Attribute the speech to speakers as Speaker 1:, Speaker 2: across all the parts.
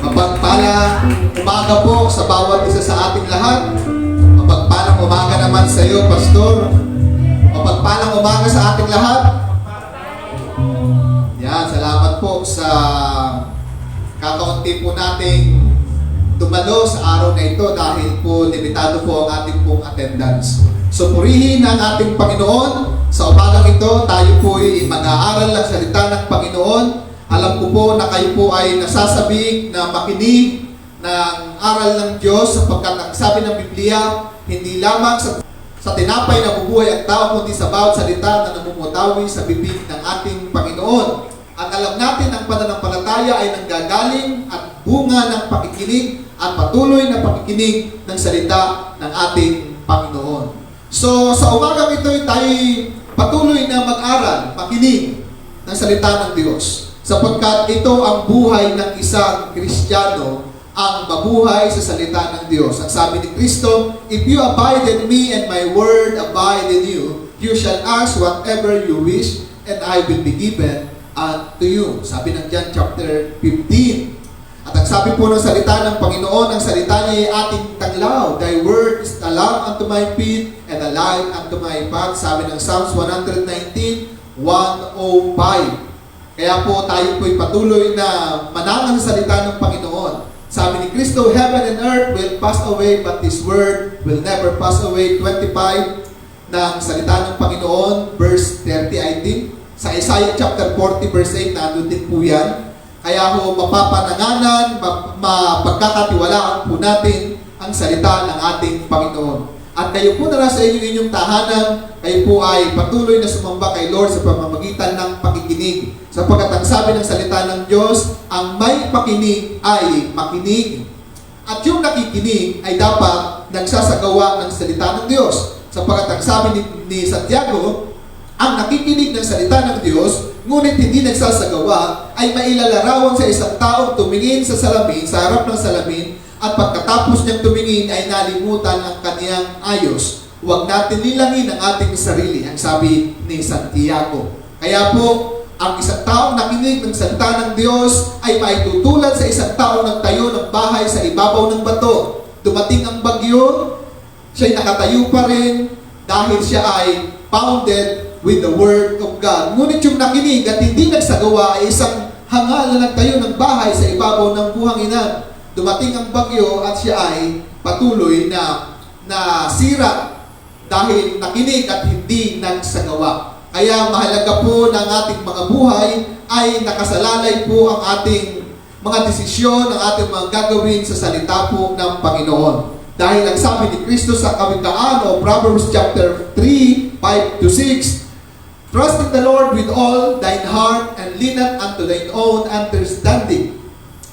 Speaker 1: Mapagpalang umaga po sa bawat isa sa ating lahat. Mapagpalang umaga naman sa iyo, Pastor. Mapagpalang umaga sa ating lahat. Yan, salamat po sa kakaunti po nating dumalo sa araw na ito dahil po limitado po ang ating pong attendance. So purihin ang ating Panginoon. Sa umagang ito, tayo po ay mag-aaral ng salita ng Panginoon. Alam ko po na kayo po ay nasasabik na makinig ng aral ng Diyos sapagkat ang sabi ng Biblia, hindi lamang sa tinapay na bubuhay ang tao, kundi sa bawat salita na namumutawi sa bibig ng ating Panginoon. At alam natin ang pananampalataya ay nanggagaling at bunga ng pakikinig at patuloy na pakikinig ng salita ng ating Panginoon. So sa umagang ito tayo patuloy na mag-aral, makinig ng salita ng Diyos. Sapagkat ito ang buhay ng isang Kristiyano, ang mabuhay sa salita ng Diyos. Ang sabi ni Kristo, "If you abide in me and my word abide in you, you shall ask whatever you wish, and I will be given unto you." Sabi ng John chapter 15. At ang sabi po ng salita ng Panginoon, ang salita niya ay ating taglaw. Thy word is a lamp unto my feet and a light unto my path. Sabi ng Psalms 119:105. Kaya po tayo po'y patuloy na manangan sa salita ng Panginoon. Sabi ni Kristo, "Heaven and earth will pass away, but His word will never pass away." 25 ng salita ng Panginoon, verse 30, I think. Sa Isaiah chapter 40, verse 8, nandun din po yan. Kaya ho, mapapananganan, mapagkakatiwalaan po natin ang salita ng ating Panginoon. At kayo po na nasa inyong tahanan, kayo po ay patuloy na sumamba kay Lord sa pamamagitan ng pakikinig. Sapagkat ang sabi ng salita ng Diyos, ang may pakinig ay makinig. At yung nakikinig ay dapat nagsasagawa ng salita ng Diyos. Sapagkat ang sabi ni Santiago, ang nakikinig ng salita ng Diyos, ngunit hindi nagsasagawa, ay mailalarawan sa isang taong tumingin sa salamin, sa harap ng salamin, at pagkatapos niyang tumingin ay nalimutan ang kaniyang ayos. Huwag natin nilangin ang ating sarili, ang sabi ni Santiago. Kaya po, ang isang taong nakinig ng salita ng Diyos ay maitutulad sa isang taong nagtayo ng bahay sa ibabaw ng bato. Dumating ang bagyo, siya'y nakatayo pa rin dahil siya ay founded with the Word of God. Ngunit yung nakinig at hindi nagsagawa ay isang hangal na nagtayo ng bahay sa ibabaw ng buhanginan. Dumating ang bagyo at siya ay patuloy na sira dahil nakinig at hindi nagsagawa. Kaya mahalaga po ng ating mga buhay ay nakasalalay po ang ating mga desisyon, ang ating mga gagawin sa salita po ng Panginoon. Dahil ang sabi ni Kristo sa kawikaan o Proverbs chapter 3, 5-6, "Trust in the Lord with all thine heart and lean not unto thine own understanding.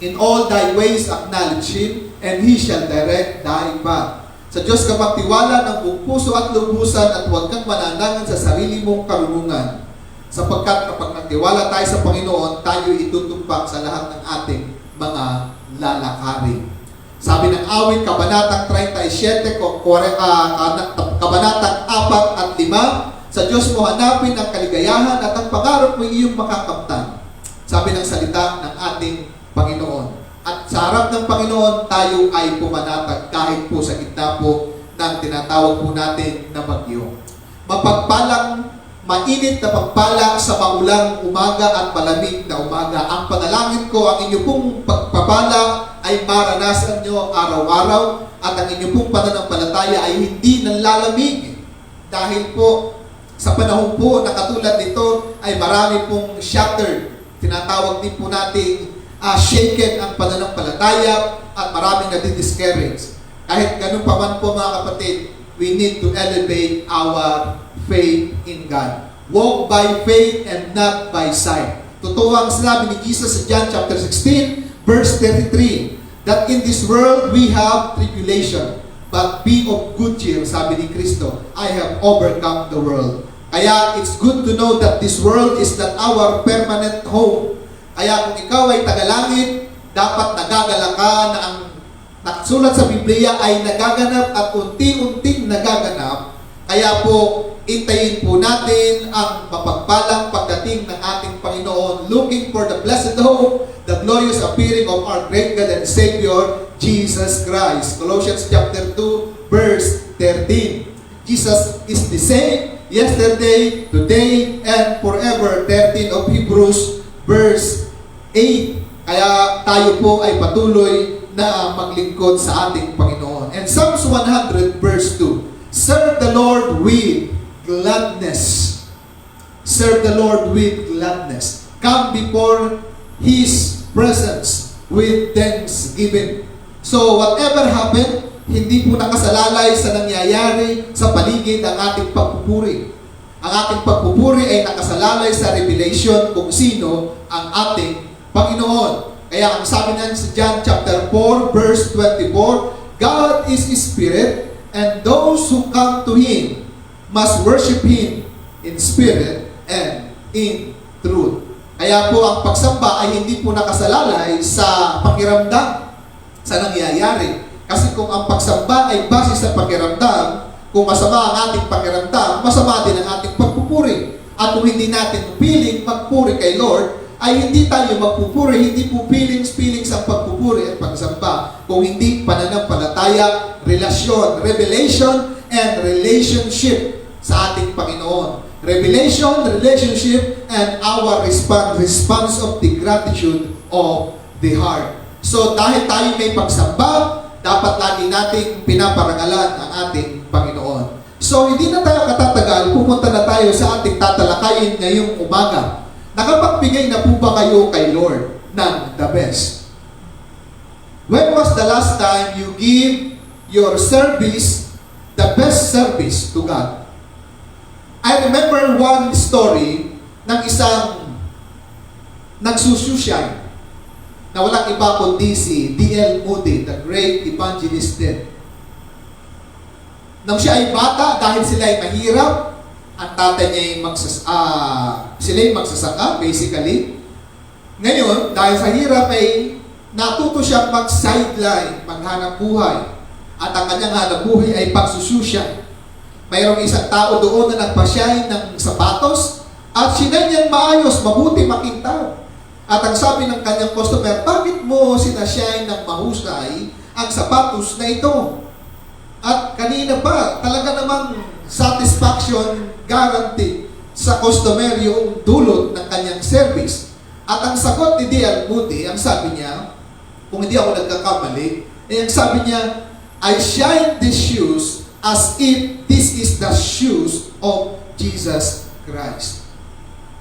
Speaker 1: In all thy ways acknowledge Him, and He shall direct thy path." Sa Diyos ka magtiwala ng buong puso at lubusan at huwag kang mananangan sa sarili mong karunungan. Sapagkat kapag nagtiwala tayo sa Panginoon, tayo itutumpak sa lahat ng ating mga lalakarin. Sabi ng awit, Kabanatang 37, Kabanatang 4 at 5, "Sa Diyos mo hanapin ang kaligayahan at ang pangarap mo iyong makakamtan." Sabi ng salita ng ating Panginoon. At sa harap ng Panginoon, tayo ay pumanatag kahit po sa gitna po ng tinatawag po natin na bagyo. Mapagpalang, mainit na pagpala sa maulang umaga at malamig na umaga. Ang panalangin ko, ang inyo pong pagpapala ay maranasan nyo araw-araw at ang inyo pong pananampalataya ay hindi nanlalamig. Dahil po, sa panahon po na katulad nito ay marami pong shattered. Tinatawag din po natin shaken ang pananampalataya at maraming nadi-discourage. Kahit ganun pa man po mga kapatid, we need to elevate our faith in God. Walk by faith and not by sight. Totoo ang sinabi ni Jesus sa John chapter 16, verse 33, that in this world we have tribulation, but be of good cheer, sabi ni Kristo, I have overcome the world. Kaya it's good to know that this world is not our permanent home. Kaya kung ikaw ay tagalangit, dapat nagagala ka na ang nakasulat sa Biblia ay nagaganap at unti-unting nagaganap. Kaya po, intayin po natin ang mapagpalang pagdating ng ating Panginoon, looking for the blessed hope the glorious appearing of our great God and Savior, Jesus Christ. Colossians chapter 2, verse 13. Jesus is the same yesterday, today, and forever. 13 of Hebrews, verse 8. Kaya tayo po ay patuloy na maglingkod sa ating Panginoon. And Psalms 100 verse 2, serve the Lord with gladness. Serve the Lord with gladness. Come before His presence with thanksgiving. So whatever happened, hindi po nakasalalay sa nangyayari sa paligid ang ating pagpupuri. Ang ating pagpupuri ay nakasalalay sa revelation kung sino ang ating Panginoon. Kaya ang sabi niyan sa John chapter 4 verse 24, God is Spirit, and those who come to Him must worship Him in spirit and in truth. Kaya po ang pagsamba ay hindi po nakasalalay sa pakiramdam, sa nangyayari. Kasi kung ang pagsamba ay base sa pakiramdam, kung masama ang ating pakiramdam, masama din ang ating pagpupuri. At kung hindi natin piling magpuri kay Lord, ay hindi tayo magpupuri, hindi po feelings ang pagpupuri at pagsamba. Kung hindi pananampalataya, relasyon, revelation, and relationship sa ating Panginoon. Revelation, relationship, and our response of the gratitude of the heart. So dahil tayo may pagsamba, dapat lagi nating pinaparangalan ang ating Panginoon. So hindi na tayo katatagal, pupunta na tayo sa ating tatalakayin ngayong umaga. Nakapagbigay na po ba kayo kay Lord ng the best? When was the last time you give your service, the best service to God? I remember one story ng isang nagsususyay na walang iba kundi si D.L. Moody, the great evangelist din. Nang siya ay bata, dahil sila ay mahirap, ang tatay niya ay sila ay magsasaka, basically. Ngayon, dahil sa hirap ay natuto siyang mag-sideline, maghanap buhay. At ang kanyang hanap buhay ay pagsususya. Mayroong isang tao doon na nagpasyay ng sapatos at sinay niyang maayos, mabuti makintaw. At ang sabi ng kanyang customer, bakit mo sinasyay ng mahusay ang sapatos na ito? At kanina pa, talaga namang satisfaction guarantee sa customer yung dulot ng kanyang service. At ang sagot ni D.L. Moody, ang sabi niya, kung hindi ako nagkakamali, ang sabi niya, I shine these shoes as if this is the shoes of Jesus Christ.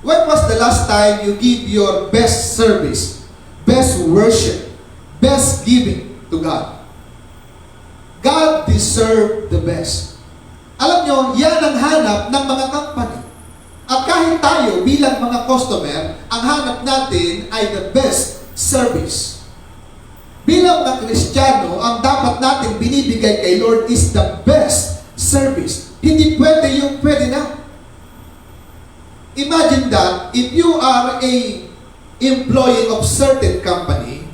Speaker 1: When was the last time you give your best service, best worship, best giving to God? God deserves the best. Alam nyo, yan ang hanap ng mga company. At kahit tayo bilang mga customer, ang hanap natin ay the best service. Bilang mga Kristiyano, ang dapat natin binibigay kay Lord is the best service. Hindi pwede yung pwede na. Imagine that if you are a employee of certain company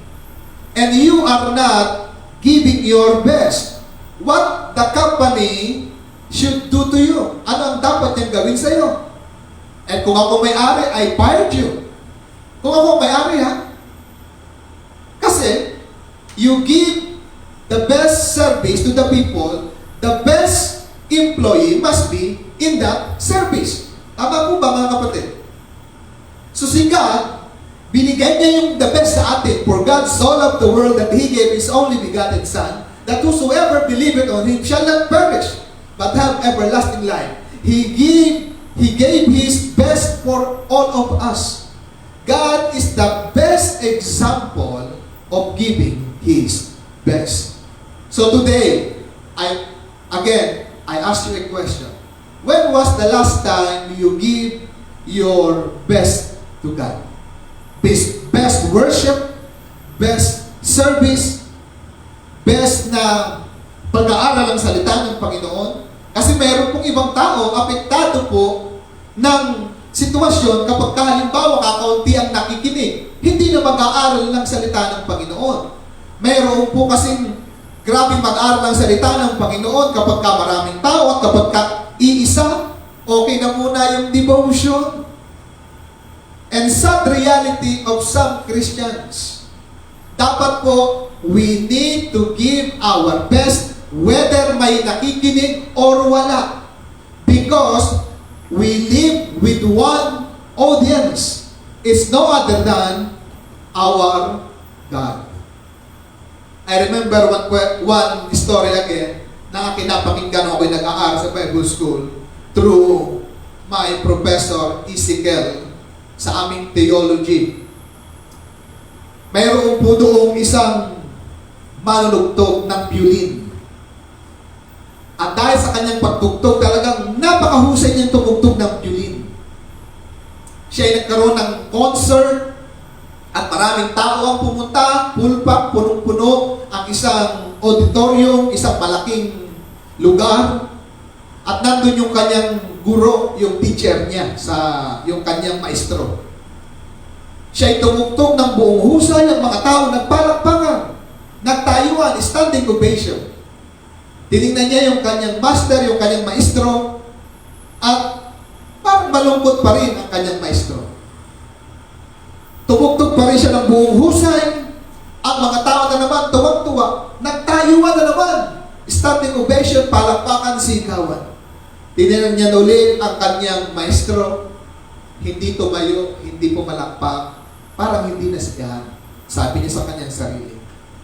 Speaker 1: and you are not giving your best, what the company should do to you? Ano ang dapat niyang gawin sa iyo? And kung ako may-ari, I fired you. Kung ako may-ari, ha? Kasi, you give the best service to the people, the best employee must be in that service. Tama po ba, mga kapatid? So si God, binigay niya yung the best sa atin. For God so loved the world that He gave His only begotten Son, that whosoever believeth on Him shall not perish, but have everlasting life. He gave His best for all of us. God is the best example of giving His best. So today, I ask you a question. When was the last time you give your best to God? Best worship, best service, best na pag-aaral ng salita ng Panginoon. Kasi mayroon pong ibang tao, apektado po ng sitwasyon kapag halimbawa kakaunti ang nakikinig, hindi na mag-aaral ng salita ng Panginoon. Mayroon po kasing grabe mag-aaral ng salita ng Panginoon kapag ka maraming tao at kapag ka iisa, okay na muna yung devotion. and sad reality of some Christians. Dapat po, we need to give our best whether may nakikinig or wala. Because we live with one audience. It's no other than our God. I remember one story again na kinapakinggan ako nag-aaral sa Bible School through my professor Ezekiel sa aming theology. Mayroon po doong isang manunugtog ng violin. At dahil sa kanyang pagtugtog, talagang napakahusay niyang tumugtog ng violin. Siya ay nagkaroon ng concert at maraming tao ang pumunta, pulpak, punong-puno, ang isang auditorium, isang malaking lugar. At nandun yung kanyang guro, yung teacher niya, yung kanyang maestro. Siya ay tumugtog ng buong husay, ang mga tao nagpalakpakan, nagtayuan, standing ovation. Tinignan niya yung kanyang master, yung kanyang maestro, at parang malungkot pa rin ang kanyang maestro. Tumugtog pa rin siya ng buong husay, ang mga tao na naman tuwag-tuwa, nagtayuan na naman, standing ovation, palakpakan, sigawan. Tinignan niya ulit ang kanyang maestro, hindi tumayo, hindi pumalakpak, parang hindi nasigahan. Sabi niya sa kanyang sarili.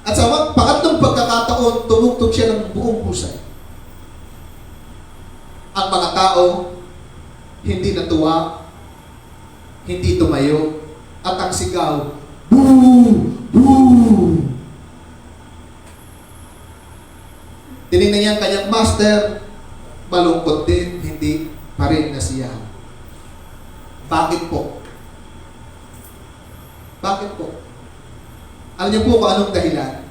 Speaker 1: At sa pangatlong pagkakataon, tumugtog siya ng buong husay. Ang mga tao, hindi natuwa, hindi tumayo, at ang sigaw, boo! Boo! Tinignan niya ang kanyang master, malungkot din, hindi pa rin nasiyahan. Bakit po? Bakit po? Alam niyo po kung anong dahilan?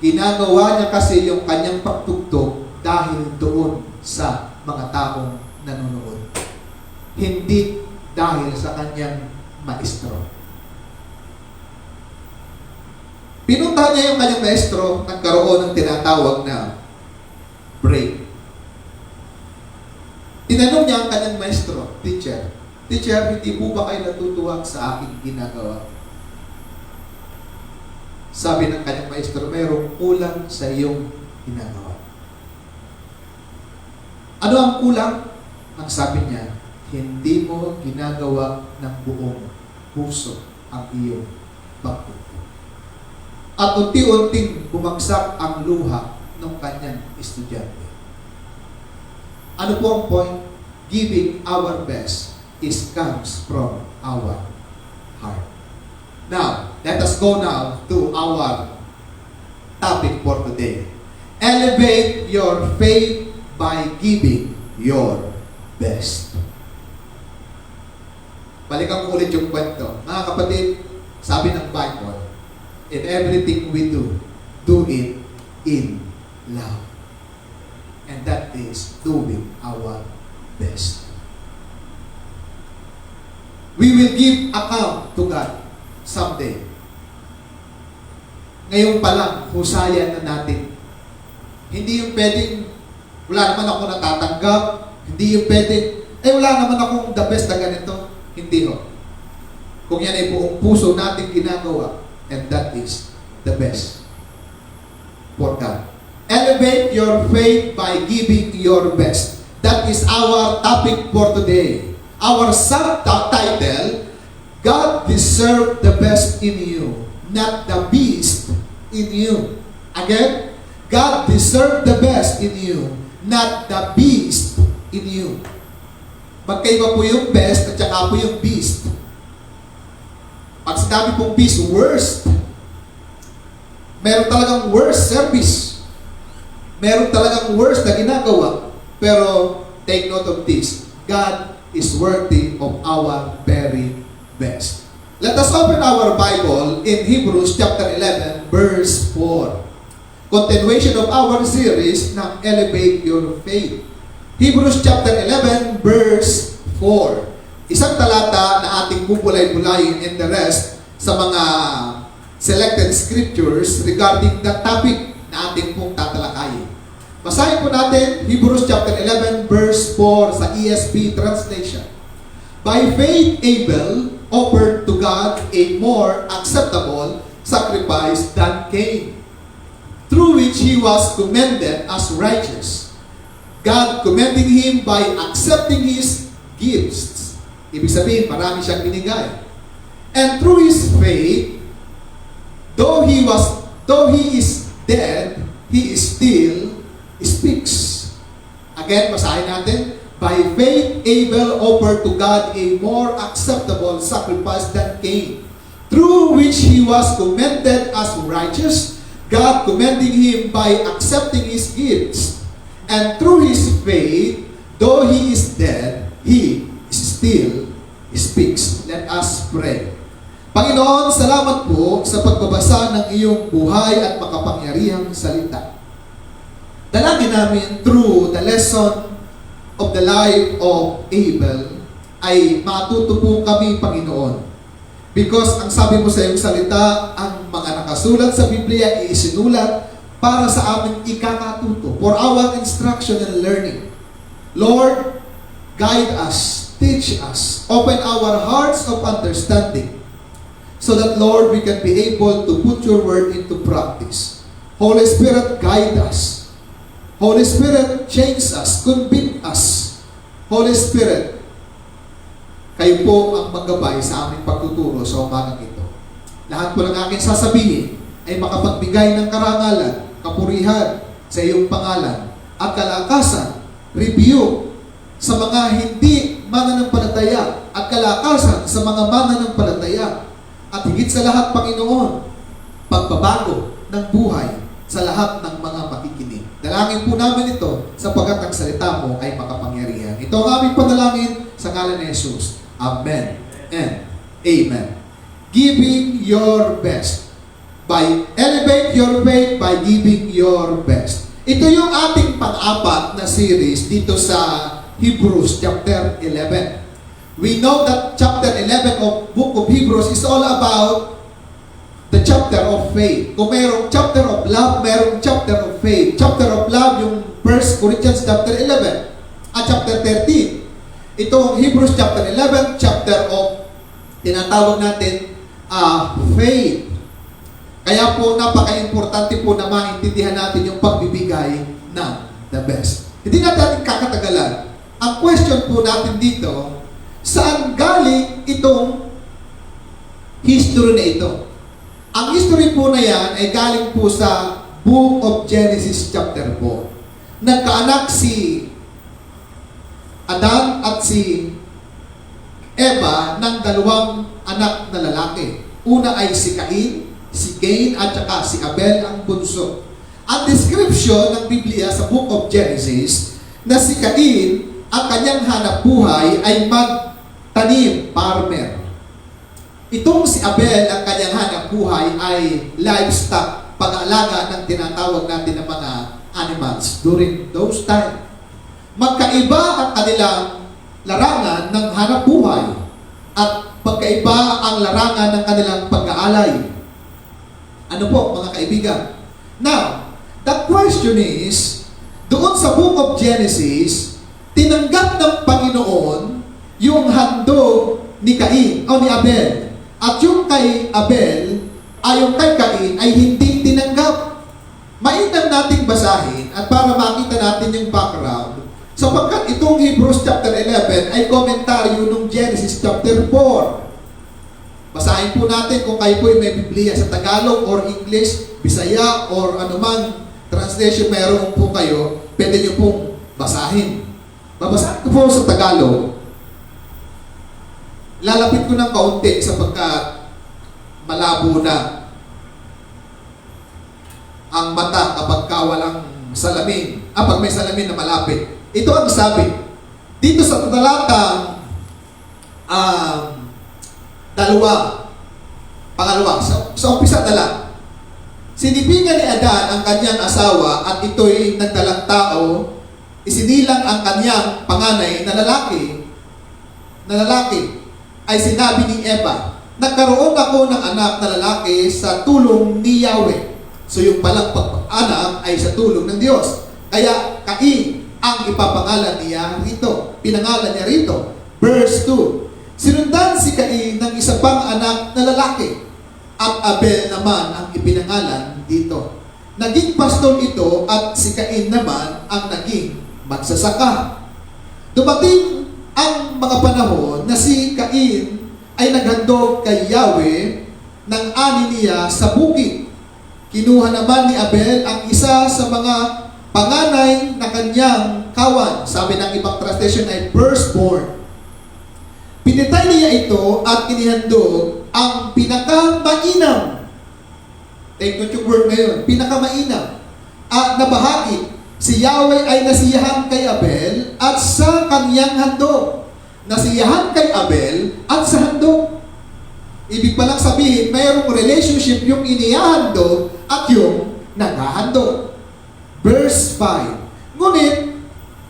Speaker 1: Ginagawa niya kasi yung kanyang pagtugtog dahil doon sa mga taong nanonood. Hindi dahil sa kanyang maestro. Pinuntahan niya yung kanyang maestro, nagkaroon ng tinatawag na break. Tinanong niya ang kanyang maestro, teacher, hindi po ba kayo natutuwa sa aking ginagawa? Sabi ng kanyang maestro, mayroong kulang sa iyong ginagawa. Ano ang kulang? Ang sabi niya, hindi mo ginagawa ng buong puso ang iyong pagtutulog. At unti-unting bumagsak ang luha ng kanyang estudyante. Ano po ang point? Giving our best comes from our heart. Now, let us go now to our topic for today. Elevate your faith by giving your best. Balikan ko ulit yung kwento. Mga kapatid, sabi ng Bible, in everything we do, do it in love. And that is doing our best. We will give account to God someday. Ngayon pa lang, husayan na natin. Hindi yung pwedeng, wala naman ako natatanggap. Hindi yung pwedeng, wala naman akong the best na ganito. Hindi ho. Kung yan ay buong puso natin ginagawa, and that is the best for God. Elevate your faith by giving your best. That is our topic for today. Our subtitle, God deserves the best in you, not the beast in you. Again, God deserves the best in you, not the beast in you. Magkaiba po yung best at saka po yung beast. Pag sinabi pong beast, worst. Meron talagang worst service. Meron talagang worst na ginagawa. Pero take note of this. God is worthy of our very best. Let us open our Bible in Hebrews chapter 11 verse 4. Continuation of our series ng Elevate Your Faith. Hebrews chapter 11 verse 4. Isang talata na ating bubulay-bulayin and the rest sa mga selected scriptures regarding the topic na ating pong tatalakayin. Basahin po natin Hebrews chapter 11 verse 4 sa ESV translation. By faith Abel offered to God a more acceptable sacrifice than Cain, through which he was commended as righteous, God commending him by accepting his gifts. Ibig sabihin, marami siyang binigay. And through his faith, though he is dead, he still speaks. Again, basahin natin. By faith, Abel offered to God a more acceptable sacrifice than Cain, through which he was commended as righteous, God commending him by accepting his gifts. And through his faith, though he is dead, he still speaks. Let us pray. Panginoon, salamat po sa pagbabasa ng iyong buhay at makapangyarihang salita. Dalangin namin through the lesson of the life of Abel ay matuto po kami, Panginoon. Because ang sabi mo sa iyong salita, ang mga nakasulat sa Biblia ay isinulat para sa aming ikakatuto, for our instruction and learning. Lord, guide us, teach us, open our hearts of understanding, so that, Lord, we can be able to put your word into practice. Holy Spirit, guide us. Holy Spirit, change us, convict us. Holy Spirit, kayo po ang maggabay sa aming pagtuturo sa umagang ito. Lahat po ng aking sasabihin ay makapagbigay ng karangalan, kapurihan sa iyong pangalan, at kalakasan, review sa mga hindi mananampalataya, at kalakasan sa mga mananampalataya, at higit sa lahat, Panginoon, pagbabago ng buhay sa lahat ng mga makikinig. Dalangin po namin ito sapagkat ang salita mo ay makapangyarihan. Ito ang aming panalangin sa ngalan ni Jesus. Amen and amen. Giving your best. Elevate your faith by giving your best. Ito yung ating pang-apat na series dito sa Hebrews chapter 11. We know that chapter 11 of book of Hebrews is all about the chapter of faith. Kung mayroong chapter of love, mayroong chapter of faith. Chapter of love, yung 1 Corinthians chapter 11 at chapter 13. Itong Hebrews chapter 11, chapter of tinatawag natin faith. Kaya po napaka-importante po na maintindihan natin yung pagbibigay ng the best. Hindi natin kakatagalan. Ang question po natin dito, saan galing itong history na ito? Ang history po na yan ay galing po sa Book of Genesis chapter 4. Nagkaanak si Adan at si Eva ng dalawang anak na lalaki. Una ay si Cain, si Cain at saka si Abel ang bunso. Ang description ng Biblia sa Book of Genesis na si Cain, ang kanyang hanap buhay ay magtanim, farmer. Itong si Abel, ang kanyang hanap buhay ay livestock, pag-aalaga ng tinatawag natin ng mga animals during those time. Magkaiba ang kanilang larangan ng hanap buhay at magkaiba ang larangan ng kanilang pag-aalay. Ano po, mga kaibigan? Now, the question is, doon sa Book of Genesis, tinanggap ng Panginoon yung handog ni Cain o ni Abel. At yung kay Abel, yung kay Cain ay hindi tinanggap. Mainam nating basahin at para makita natin yung background, sapagkat itong Hebrews chapter 11 ay komentaryo ng Genesis chapter 4. Basahin po natin kung kayo po may Biblia sa Tagalog or English, Bisaya or anumang translation meron po kayo, pwede nyo pong basahin. Babasahin ko po sa Tagalog. Lalapit ko ng kaunti sapagkat malabo na ang mata kapag walang salamin. Pag may salamin na malapit. Ito ang sabi. Dito sa talatang pangalawa, sa umpisa na lang. Sinibingan ni Adan ang kanyang asawa at ito'y nagdalang tao, isinilang ang kanyang panganay na lalaki ay sinabi ni Eva, nagkaroon ako ng anak na lalaki sa tulong ni Yahweh. So yung palang pag-anak ay sa tulong ng Diyos. Kaya Cain ang ipapangalan niya rito. Pinangalan niya rito. Verse 2. Sinundan si Cain ng isa pang anak na lalaki, at Abel naman ang ipinangalan dito. Naging pastol ito at si Cain naman ang naging magsasaka. Dumating ang mga panahon na si Cain ay naghandog kay Yahweh ng ani niya sa bukid. Kinuha naman ni Abel ang isa sa mga panganay na kanyang kawan. Sabi ng ibang translation ay firstborn. Pinitay niya ito at inihandog ang pinakamainam. Take note yung word ngayon. Pinakamainam. At nabahagi, si Yahweh ay nasiyahan kay Abel at sa kanyang handog. Nasiyahan kay Abel at sa handog. Ibig palang sabihin, mayroong relationship yung inihahandog at yung naghahandog. Verse 5. Ngunit,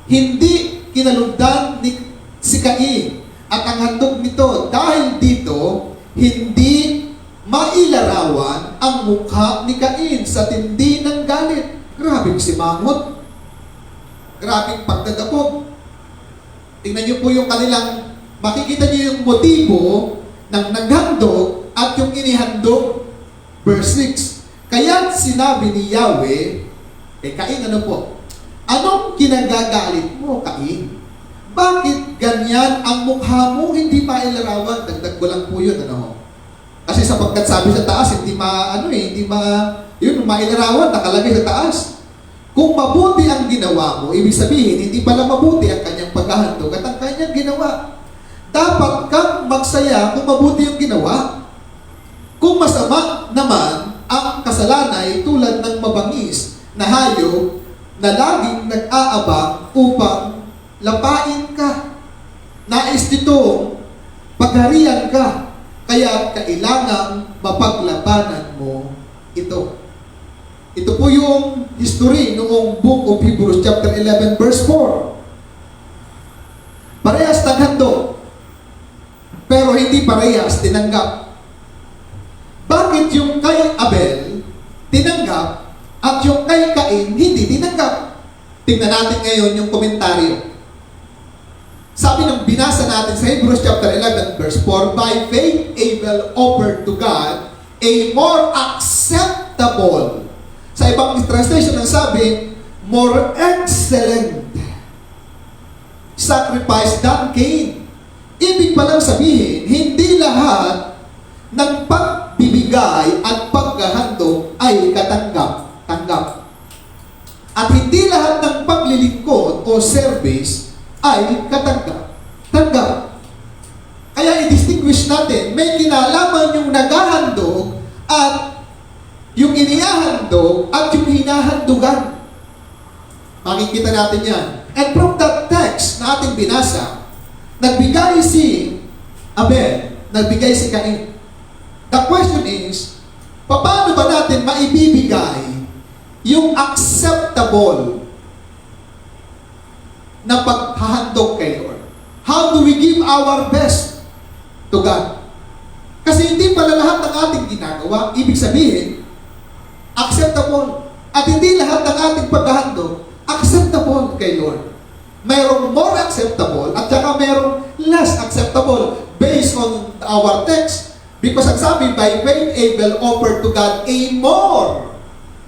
Speaker 1: hindi kinalugdan ni si Cain at ang handog nito dahil dito, hindi mailarawan ang mukha ni Cain sa tindi ng galit. Grabing simangot. Grabing pagdadapog. Tingnan niyo po yung kanilang, makikita niyo yung motibo ng naghandog at yung inihandog. Verse 6. Kaya sinabi ni Yahweh, Cain, ano po? Anong kinagagalit mo, Cain? Bakit ganyan ang mukha mo hindi mailarawan? Dagdag ko lang po yun, ano? Kasi sapagkat sabi sa taas, hindi mailarawan, nakalagay sa taas. Kung mabuti ang ginawa mo, ibig sabihin, hindi pala mabuti ang kanyang paghahandog at ang kanyang ginawa. Dapat kang magsaya kung mabuti yung ginawa. Kung masama naman, ang kasalanan ay tulad ng mabangis na hayop na laging nag-aabang upang lapain ka. Nais nitong pagharian ka. Kaya kailangang mapaglabanan mo ito. Ito po yung history noong Book of Hebrews chapter 11 verse 4. Parehas naghandog, pero hindi parehas tinanggap. Bakit yung kay Abel tinanggap at yung kay Cain hindi tinanggap? Tingnan natin ngayon yung komentaryo. Sabi ng binasa natin sa Hebrews chapter 11 verse 4, by faith Abel offered to God a more acceptable. Sa ibang translation ang sabi, more excellent sacrifice than Cain. Ibig palang sabihin, hindi lahat ng pagbibigay at paghahandog ay katanggap-tanggap. At hindi lahat ng paglilingkod o service ay katanggap-tanggap. Kaya i-distinguish natin, may kinalaman yung naghahandog at yung inihahandog at yung hinahandugan. Makikita natin yan. And from that text na ating binasa, nagbigay si Abel, nagbigay si Cain. The question is, paano ba natin maibibigay yung acceptable na paghahandog kay Lord? How do we give our best to God? Kasi hindi pala lahat ng ating ginagawa, ibig sabihin, acceptable. At hindi lahat ng ating paghahandog, acceptable kay Lord. Mayroong more acceptable at saka mayroong less acceptable based on our text. Because ang sabi, by faith Abel offered to God a more.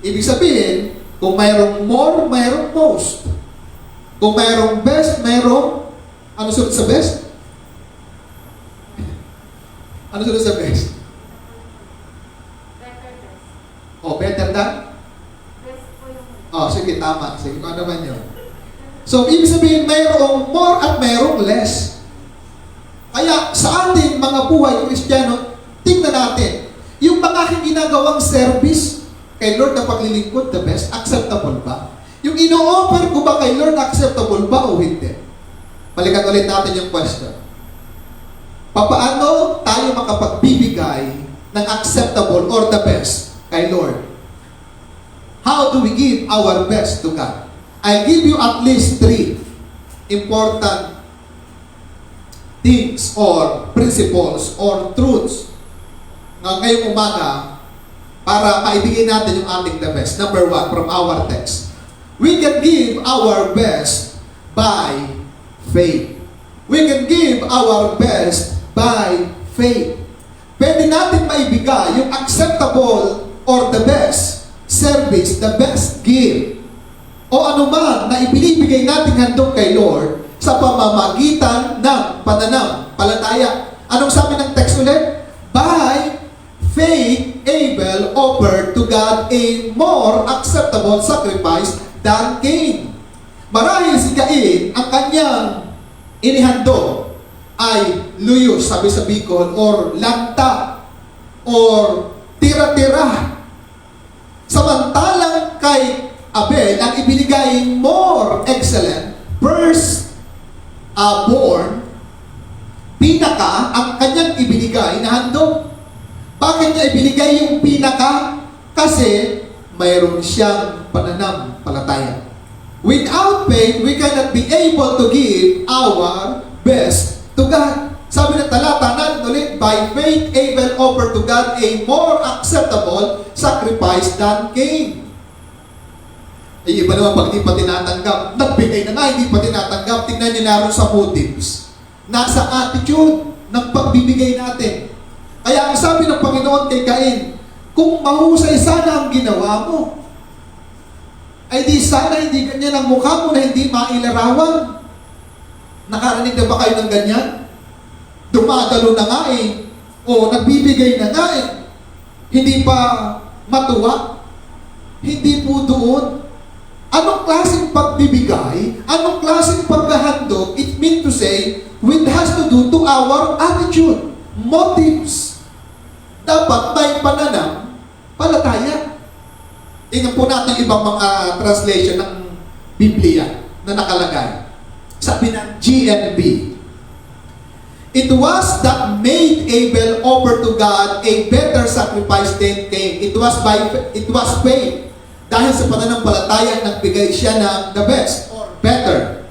Speaker 1: Ibig sabihin, kung mayroong more, mayroong most. Kung mayroong best, mayroong, ano sunod sa best? Ano sunod sa best?
Speaker 2: Better best.
Speaker 1: Oh, better than?
Speaker 2: Best po yung...
Speaker 1: Oh, sige, tama. Sige, kung ano naman yun. So, ibig sabihin, mayroong more at mayroong less. Kaya, sa ating mga buhay Kristiyano, tingnan natin, yung mga ginagawang service kay Lord na paglilingkod, the best, acceptable ba? Yung ino-offer ko ba kay Lord, acceptable ba o hindi? Balikan ulit natin yung question. Papaano tayo makapagbibigay ng acceptable or the best kay Lord? How do we give our best to God? I'll give you at least 3 important things or principles or truths na ngayong umaga para maibigay natin yung ating the best. Number 1, from our text. We can give our best by faith. We can give our best by faith. Pwede natin maibigay yung acceptable or the best service, the best gift, o anuman na ibinibigay natin handog kay Lord sa pamamagitan ng pananampalataya. Anong sabi ng text ulit? By faith, Abel offered to God a more acceptable sacrifice than Cain. Marahil si Cain, ang kanyang inihandog ay luyos, sabi sa Bicol, or lanta, or tira-tira. Samantalang kay Abel, ang ibinigay more excellent, first born, pinaka, ang kanyang ibinigay na handog. Bakit niya ibinigay yung pinaka? Kasi mayroon siyang pananampalataya. Without faith, we cannot be able to give our best to God. Sabi ng talata natin ulit, by faith, Abel offered to God a more acceptable sacrifice than Cain. Ay, iba naman pag di pa tinatanggap. Nagbigay na nga, hindi pa tinatanggap. Tingnan niyo naroon sa motives. Nasa attitude ng pagbibigay natin. Kaya ang sabi ng Panginoon kay Cain, kung mahusay sana ang ginawa mo, ay di sana hindi ganyan ang mukha mo na hindi mailarawan. Nakarinig na ba kayo ng ganyan? Dumadalo na nga eh. O nagbibigay na nga eh. Hindi pa matuwa. Hindi po doon. Anong klaseng pagbibigay? Anong klaseng paghahandog? It means to say, it has to do to our attitude, motives. Dapat may pananampalataya. Tingnan po natin ibang mga translation ng Biblia na nakalagay. Sabi ng GNB, it was that made Abel offer to God a better sacrifice than Cain. It was faith. Dahil sa pananampalataya, nagbigay siya ng the best or better.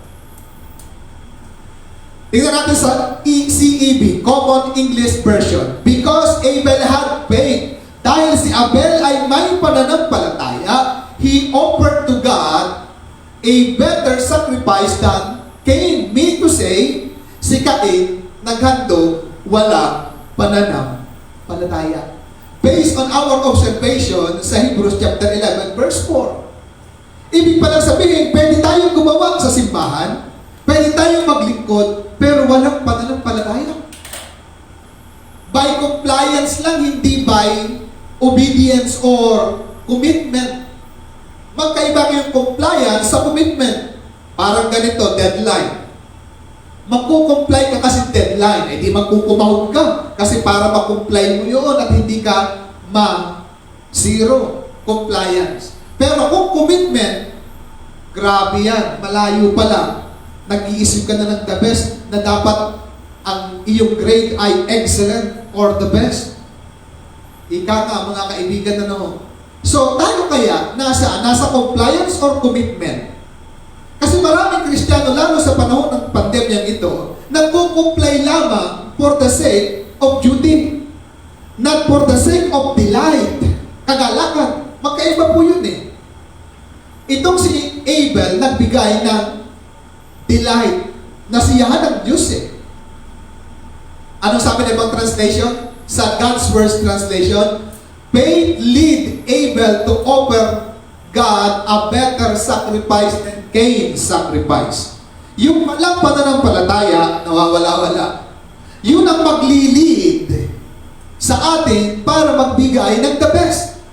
Speaker 1: Tingnan natin sa CEV, Common English Version. Because Abel had faith, dahil si Abel ay may pananampalataya, he offered to God a better sacrifice than Cain. Mean to say, si Cain naghandog, walang pananampalataya. Based on our observation sa Hebrews chapter 11, verse 4. Ibig palang sabihin, pwede tayong gumawa sa simbahan, pwede tayong maglingkod, pero walang pananampalataya. By compliance lang, hindi by obedience or commitment. Magkaiba yung compliance sa commitment. Parang ganito, deadline. Magkukomply ka kasi deadline, eh di magkukumahog ka. Kasi para makomply mo yun at hindi ka ma-zero compliance. Pero kung commitment, grabe yan, malayo pa lang. Nag-iisip ka na ng the best na dapat ang iyong grade ay excellent or the best. Ika nga mga kaibigan na no. So tayo kaya nasa compliance or commitment? Kasi maraming Kristiyano, lalo sa panahon ng pandemyang ito, nagko-comply lamang for the sake of duty, not for the sake of delight, kagalakan. Magkaiba po yun eh. Itong si Abel nagbigay ng delight, nasiyahan ng Diyos eh. Anong sabi ng ibang translation? Sa God's Word translation, faith lead Abel to offer God a better sacrifice than Cain's sacrifice. Yung walang pananampalataya, nawawala-wala. Yun ang magli-lead sa atin para magbigay ng the best.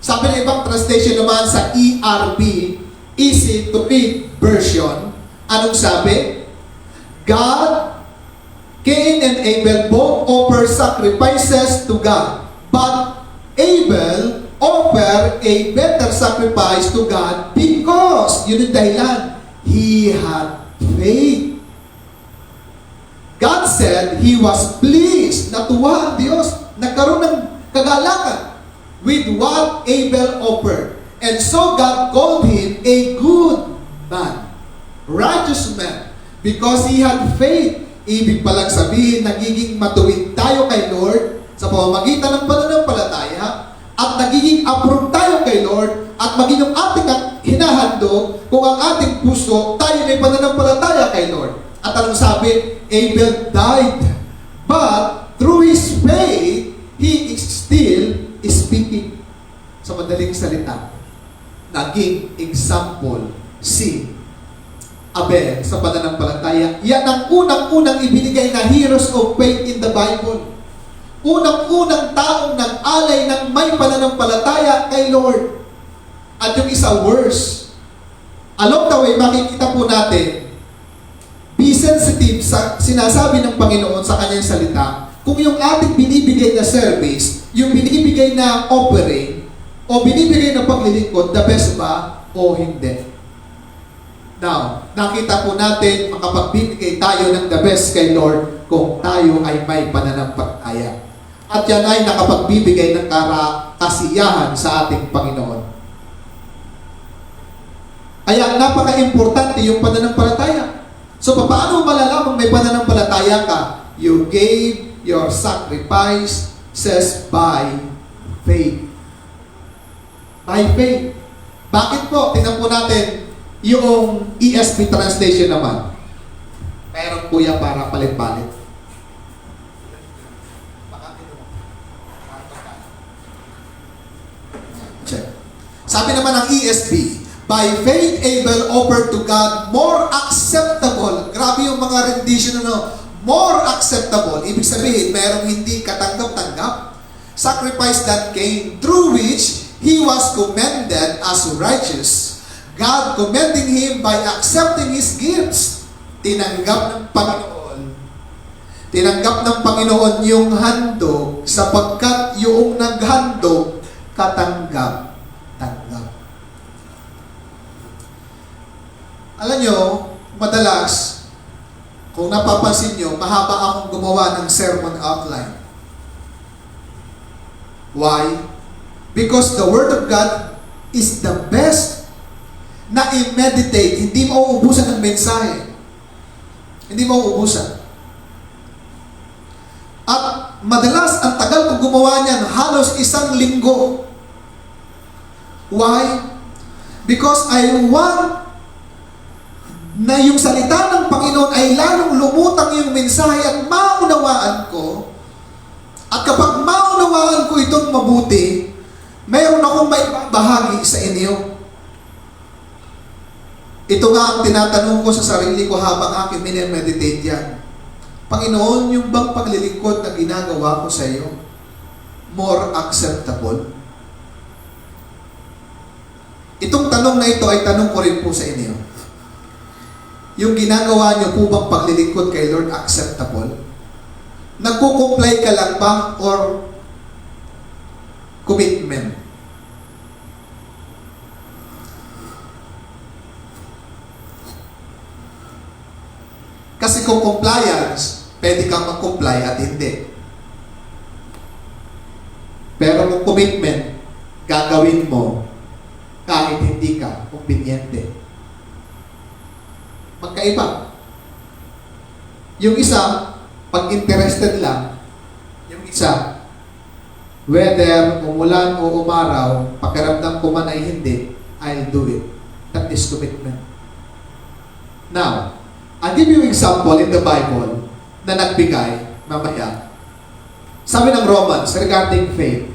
Speaker 1: Sabi ng ibang translation naman sa ERV, Easy to Read version, anong sabi? God, Cain and Abel both offer sacrifices to God, but Abel offer a better sacrifice to God because, yun yung dahilan, he had faith. God said he was pleased, natuwa ang Diyos, nagkaroon ng kagalakan with what Abel offered. And so God called him a good man, righteous man, because he had faith. Ibig palang sabihin, nagiging matuwid tayo kay Lord sa pamamagitan ng pananampalataya at nagiging approve tayo kay Lord at maging yung ating hinahandog kung ang ating puso tayo may pananampalataya kay Lord. At anong sabi? Abel died But through his faith, he is still speaking. Sa madaling salita, naging example si Abel sa pananampalataya. Yan ang unang-unang ibinigay na heroes of faith in the Bible. Unang-unang taong nag-alay ng may pananampalataya kay Lord. At yung isa worse. Along the way, makikita po natin, be sensitive sa sinasabi ng Panginoon sa kanyang salita. Kung yung ating binibigay na service, yung binibigay na offering, o binibigay na paglilingkod, the best ba o hindi? Now, nakita po natin, makapagbibigay tayo ng the best kay Lord kung tayo ay may pananampalataya. At yan ay nakapagbibigay ng kasiyahan sa ating Panginoon. Kaya napaka-importante yung pananampalataya. So, paano malalamang may pananampalataya ka? You gave your sacrifice, says by faith. By faith. Bakit po? Tingnan po natin yung ESV translation naman. Meron po yan para palit-palit. Check. Sabi naman ng ESV, by faith Abel offered to God more acceptable. Grabe yung mga rendition more acceptable. Ibig sabihin, merong hindi katanggap-tanggap. Sacrifice that came, through which he was commended as righteous. God commending him by accepting his gifts. Tinanggap ng Panginoon yung handog sapagkat yung naghandog katanggap-tanggap. Alam nyo, madalas, kung napapansin nyo, mahaba akong gumawa ng sermon outline. Why? Because the Word of God is the best na i-meditate. Hindi mauubusan ng mensahe. Hindi mauubusan. At madalas, ang tagal kong gumawa niyan, halos 1 linggo. Why? Because I want na yung salita ng Panginoon ay lalong lumutang yung mensahe at maunawaan ko. At kapag maunawaan ko itong mabuti, mayroon akong may bahagi sa inyo. Ito nga ang tinatanong ko sa sarili ko habang aking minemeditate yan. Panginoon, yung bang paglilingkod na ginagawa ko sa iyo, more acceptable? Itong tanong na ito ay tanong ko rin po sa inyo. Yung ginagawa niyo po bang paglilingkod kay Lord acceptable? Nagko-comply ka lang ba or commitment? Kasi kung compliance, pwede kang mag-comply at hindi. Pero kung commitment, gagawin mo kahit hindi ka obediente. Magkaiba. Yung isa, pag interested lang, yung isa, whether umulan o umaraw, pakiramdam ko man ay hindi, I'll do it. That is commitment. Now, I'll give you example in the Bible na nagbigay mamaya. Sabi ng Romans regarding faith,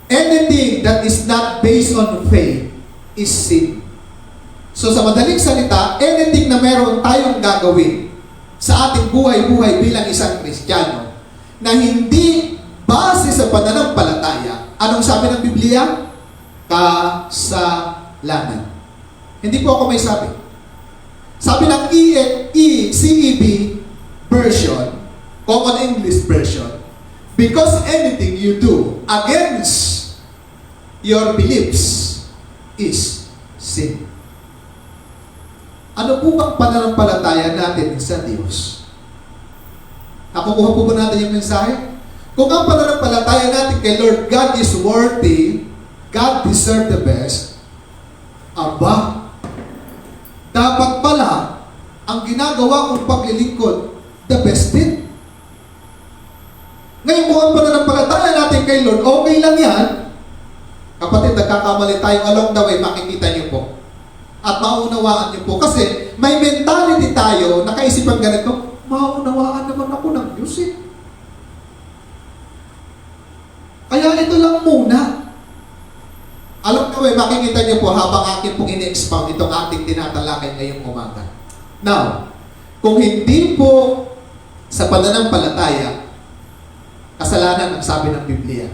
Speaker 1: anything that is not based on faith is sin. So sa madaling salita, anything na meron tayong gagawin sa ating buhay-buhay bilang isang Kristiyano na hindi base sa pananampalataya, anong sabi ng Biblia? Kasalanan. Hindi po ako may sabi. Sabi ng CEB version, Common English version, because anything you do against your beliefs is sin. Ano po bang pananampalataya natin sa Diyos? Nakukuha po ba natin yung mensahe? Kung ang pananampalataya natin kay Lord God is worthy, God deserves the best, aba, dapat pala, ang ginagawa kong paglilingkod, the best din. Ngayon kung ang pananampalataya natin kay Lord, okay lang yan. Kapatid, nagkakamali tayo along the way, makikita niyo po. At maunawaan niyo po. Kasi may mentality tayo, nakaisipan ganito, maunawaan naman ako ng Diyos. ayusin. Kaya ito lang muna. Alam ko makikita niyo po habang akin pong ini-expound itong ating tinatalakay ngayong umaga. Now, kung hindi po sa pananampalataya, kasalanan ang sabi ng Biblia.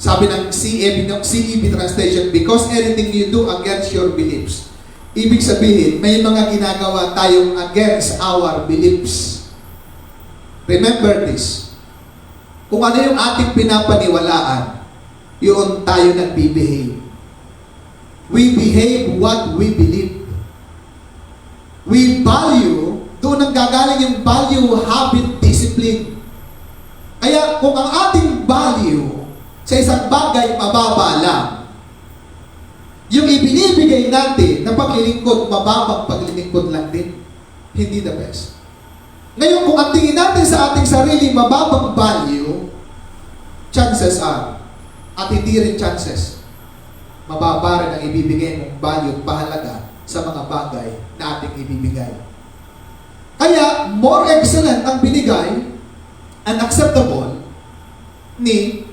Speaker 1: Sabi ng CEV translation, because anything you do against your beliefs. Ibig sabihin, may mga ginagawa tayong against our beliefs. Remember this. Kung ano yung ating pinapaniwalaan, yun tayo nagbibehave. We behave what we believe. We value, doon ang gagaling yung value, habit, discipline. Kaya kung ang ating value sa isang bagay mababa lang, yung ibinibigay natin na paglilingkod, mababang paglilingkod lang din. Hindi the best. Ngayon, kung ang tingin natin sa ating sarili mababang value, chances are, at hindi rin chances, mababa rin ang ibibigay mong value at pahalaga sa mga bagay na ating ibibigay. Kaya, more excellent ang binigay and acceptable ni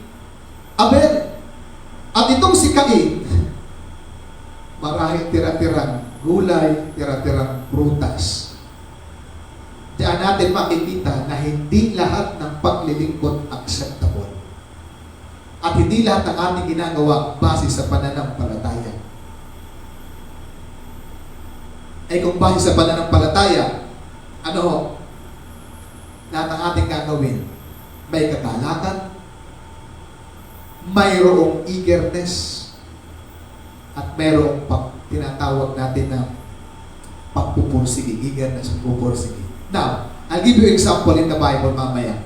Speaker 1: Abel. At itong si Cain, marahil tira-tirang gulay, tira-tirang prutas. Diyan natin makikita na hindi lahat ng paglilingkod acceptable. At hindi lahat ng ating ginagawa base sa pananampalataya. Ay kung base sa pananampalataya, ano ho? Lahat ng ating gagawin, may katalakan, mayroong eagerness, at mayroong tinatawag natin na pagpupursige, eagerness, pagpupursige. Now, I'll give you example in the Bible mamaya.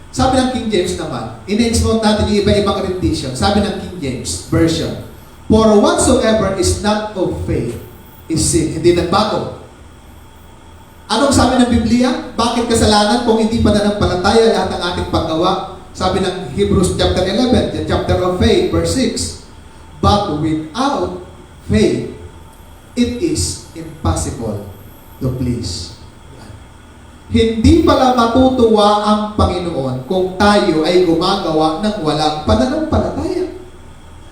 Speaker 1: Sabi ng King James naman, in-expound natin yung iba-ibang rendition. Sabi ng King James Version, for whatsoever is not of faith is sin. Hindi nagbago. Anong sabi ng Biblia? Bakit kasalanan kung hindi pananampalataya lahat ng ating paggawa? Sabi ng Hebrews chapter 11, the chapter of faith, verse 6, but without faith, it is impossible to please. Hindi pala matutuwa ang Panginoon kung tayo ay gumagawa ng walang pananampalataya.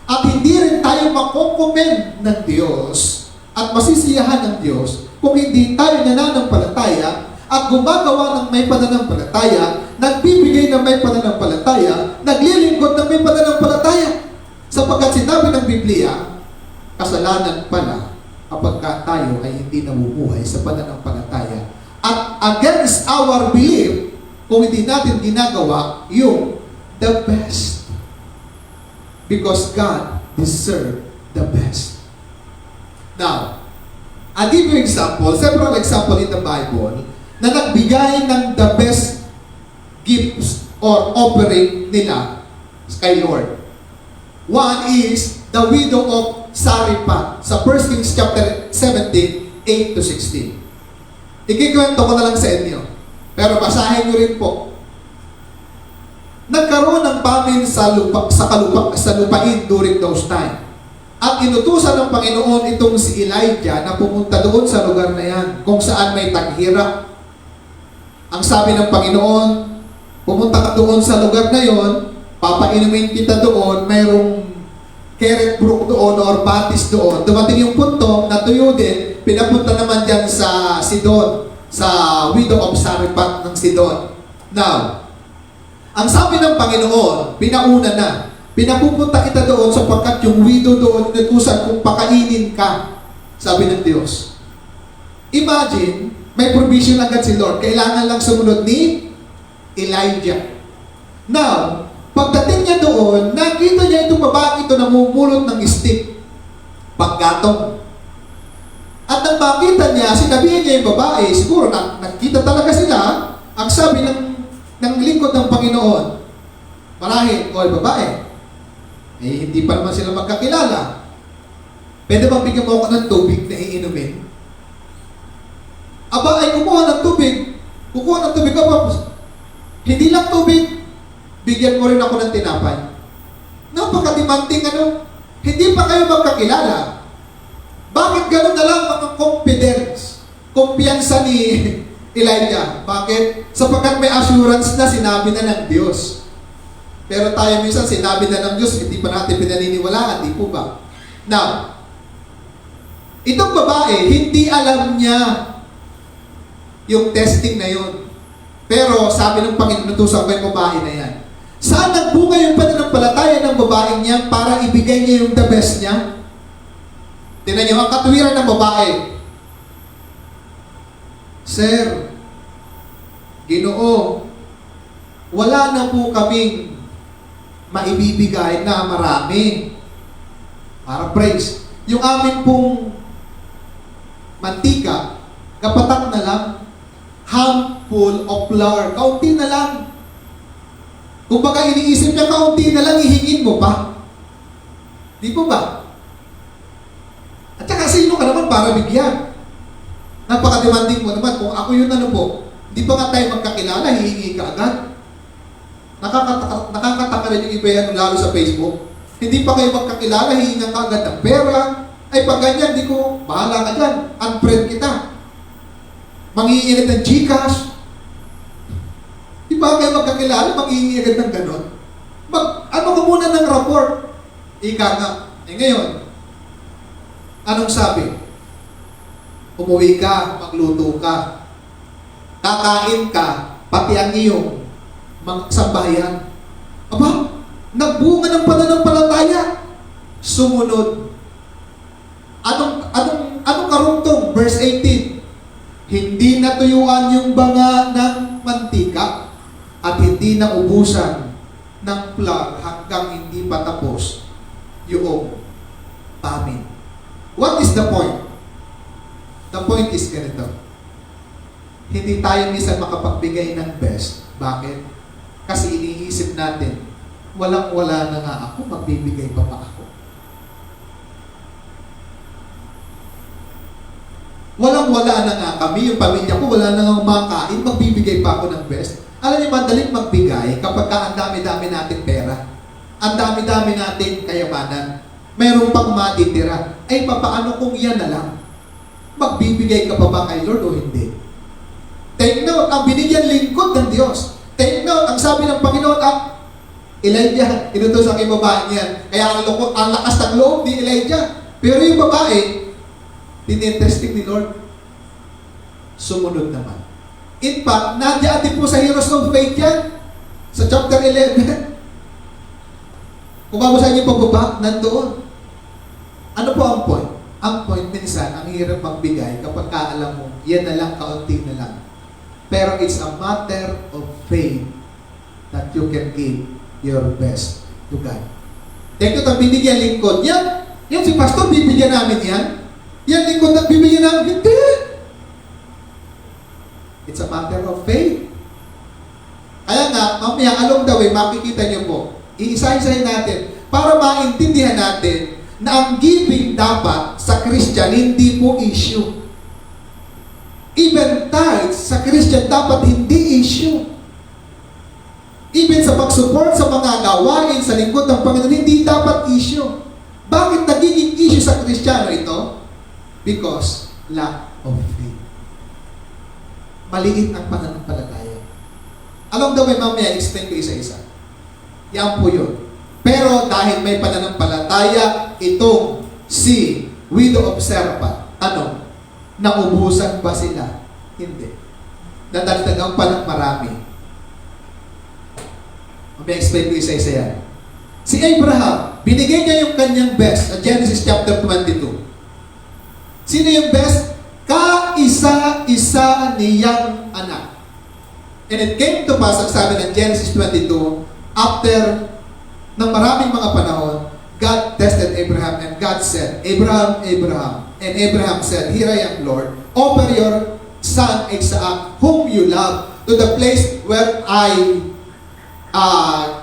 Speaker 1: At hindi rin tayo makokomend ng Diyos at masisiyahan ng Diyos kung hindi tayo nananampalataya at gumagawa ng may pananampalataya, nagbibigay ng may pananampalataya, naglilingkod ng may pananampalataya. Sapagkat sinabi ng Biblia, kasalanan pala kapag tayo ay hindi nabubuhay sa pananampalataya. At against our belief, kung hindi natin ginagawa yung the best. Because God deserves the best. Now, I'll give you example, several example in the Bible, na nagbigay ng the best gifts or offering nila kay Lord. One is the widow of Sarepta sa 1 Kings chapter 17, 8 to 16. Ikikwento ko na lang sa inyo. Pero basahin nyo rin po. Nagkaroon ng famine sa lupain during those time. At inutusan ng Panginoon itong si Elijah na pumunta doon sa lugar na yan, kung saan may taghirap. Ang sabi ng Panginoon, pumunta ka doon sa lugar na yon, papainumin kita doon, mayroong carrot brook doon or batis doon. Dumating yung punto na tuyo din, pinapunta naman dyan sa Sidon, sa widow of Sarepta ng Sidon. Now, ang sabi ng Panginoon, pinauna na, pinapupunta kita doon sapagkat yung widow doon, inutusan kung pakainin ka, sabi ng Diyos. Imagine, may provision agad si Lord, kailangan lang sumunod ni Elijah. Now, pagdating niya doon, nakita niya itong babae ito namumulot ng stick, paggatong. At nang makita niya, sinabihin niya yung babae, siguro nakita talaga sila, ang sabi ng lingkod ng Panginoon, marahil, oy babae, hindi pa naman sila magkakilala. Pwede bang bigyan mo ako ng tubig na iinumin? Aba, ay kukuha ng tubig. Hindi lang tubig, bigyan mo rin ako ng tinapay. Napaka-demanding hindi pa kayo magkakilala. Bakit gano'n na lang mga confidence, kumpiyansa Elijah. Bakit? Sapagkat may assurance na sinabi na ng Diyos. Pero tayo minsan sinabi na ng Diyos, hindi pa natin pinaniniwalaan, di po ba? Now, itong babae, hindi alam niya yung testing na yun. Pero sabi ng Panginoon, natusan ko yung babae na yan. Saan nagbunga yung pananampalataya ng babaeng niya para ibigay niya yung the best niya? Tingnan niyo, ang katuwiran ng babae. Sir, Ginoo, wala na po kaming maibibigay na marami. Para praise. Yung amin pong mantika, kapatak na lang, handful of flour, kaunti na lang. Kung baka iniisip niya, kaunti na lang, ihingin mo pa. Di po ba? At saka sino ka naman para bigyan? Napaka-demanding mo naman. Kung ako yun ano po, di ba nga tayo magkakilala, hihingi ka agad? Nakakataka rin yung iba yan, lalo sa Facebook. Hindi pa kayo magkakilala, hihingan ka agad ng pera. Ay pag ganyan, di ko, bahala ka dyan. Unfriend kita. Manghihingi ng Gcash. Di ba kayo magkakilala, manghihingi agad ng ganon? Ano ka muna ng rapport? Ika nga. Eh ngayon, anong sabi? Umuwi ka, magluto ka. Kakain ka, pati ang iyong sambahayan. Aba, nagbunga ng pananampalataya. Sumunod. Anong karugtong? Verse 18. Hindi natuyuan yung banga ng mantika at hindi naubusan ng flour hanggang hindi patapos yung pamin. What is the point? The point is ganito. Hindi tayo minsan makapagbigay ng best. Bakit? Kasi iniisip natin, walang-wala na nga ako, magbibigay pa ba ako? Walang-wala na nga kami, yung pamilya ko, wala na nga makain, magbibigay pa ako ng best. Alam niyo, madaling magbigay kapag ang dami-dami natin pera. Ang dami-dami natin kayamanan. Mayroon pang matitira. Ay, papaano kung yan na lang? Magbibigay ka pa ba kay Lord o hindi? Take note, ang binigyan lingkod ng Diyos. Take note, ang sabi ng Panginoon, Elijah, inutos ang babae niyan. Kaya ang lakas ng loob ni Elijah. Pero yung babae, tinitesting ni Lord. Sumunod naman. In fact, nandiyan din po sa Heroes of Faith yan. Sa chapter 11. Kung babasahin niyo pababa, nandoon. Ano po ang point? Ang point minsan, ang hirap magbigay kapag kaalam mo, yan na lang, kaunti na lang. Pero it's a matter of faith that you can give your best to God. Tek ito, binigyan lingkod. Yan si pastor, bibigyan namin yan. Yan lingkod na bibigyan namin. Hindi. It's a matter of faith. Kaya nga, mamaya along the way, makikita niyo po, iisa-isahin natin para maintindihan natin na ang giving dapat sa Christian hindi po issue. Even tithes sa Christian dapat hindi issue. Even sa pag-support sa mga gawain sa lingkod ng Panginoon, hindi dapat issue. Bakit nagiging issue sa Kristiyano ito? Because lack of faith. Maliit ang pananampalataya. Along the way, mamaya, explain ko isa-isa. Yan po yun. Pero dahil may pananampalataya, itong si widow of Zarephath, naubusan ba sila? Hindi. Nadagdagan pa ng marami. May explain ko isa-isa yan. Si Abraham, binigay niya yung kanyang best sa Genesis chapter 22. Sino yung best? Kaisa-isa niyang anak. And it came to pass, ang sabi ng Genesis 22, after ng maraming mga panahon, God tested Abraham and God said, Abraham, Abraham. And Abraham said, Here I am, Lord. Offer your son Isaac, whom you love, to the place where I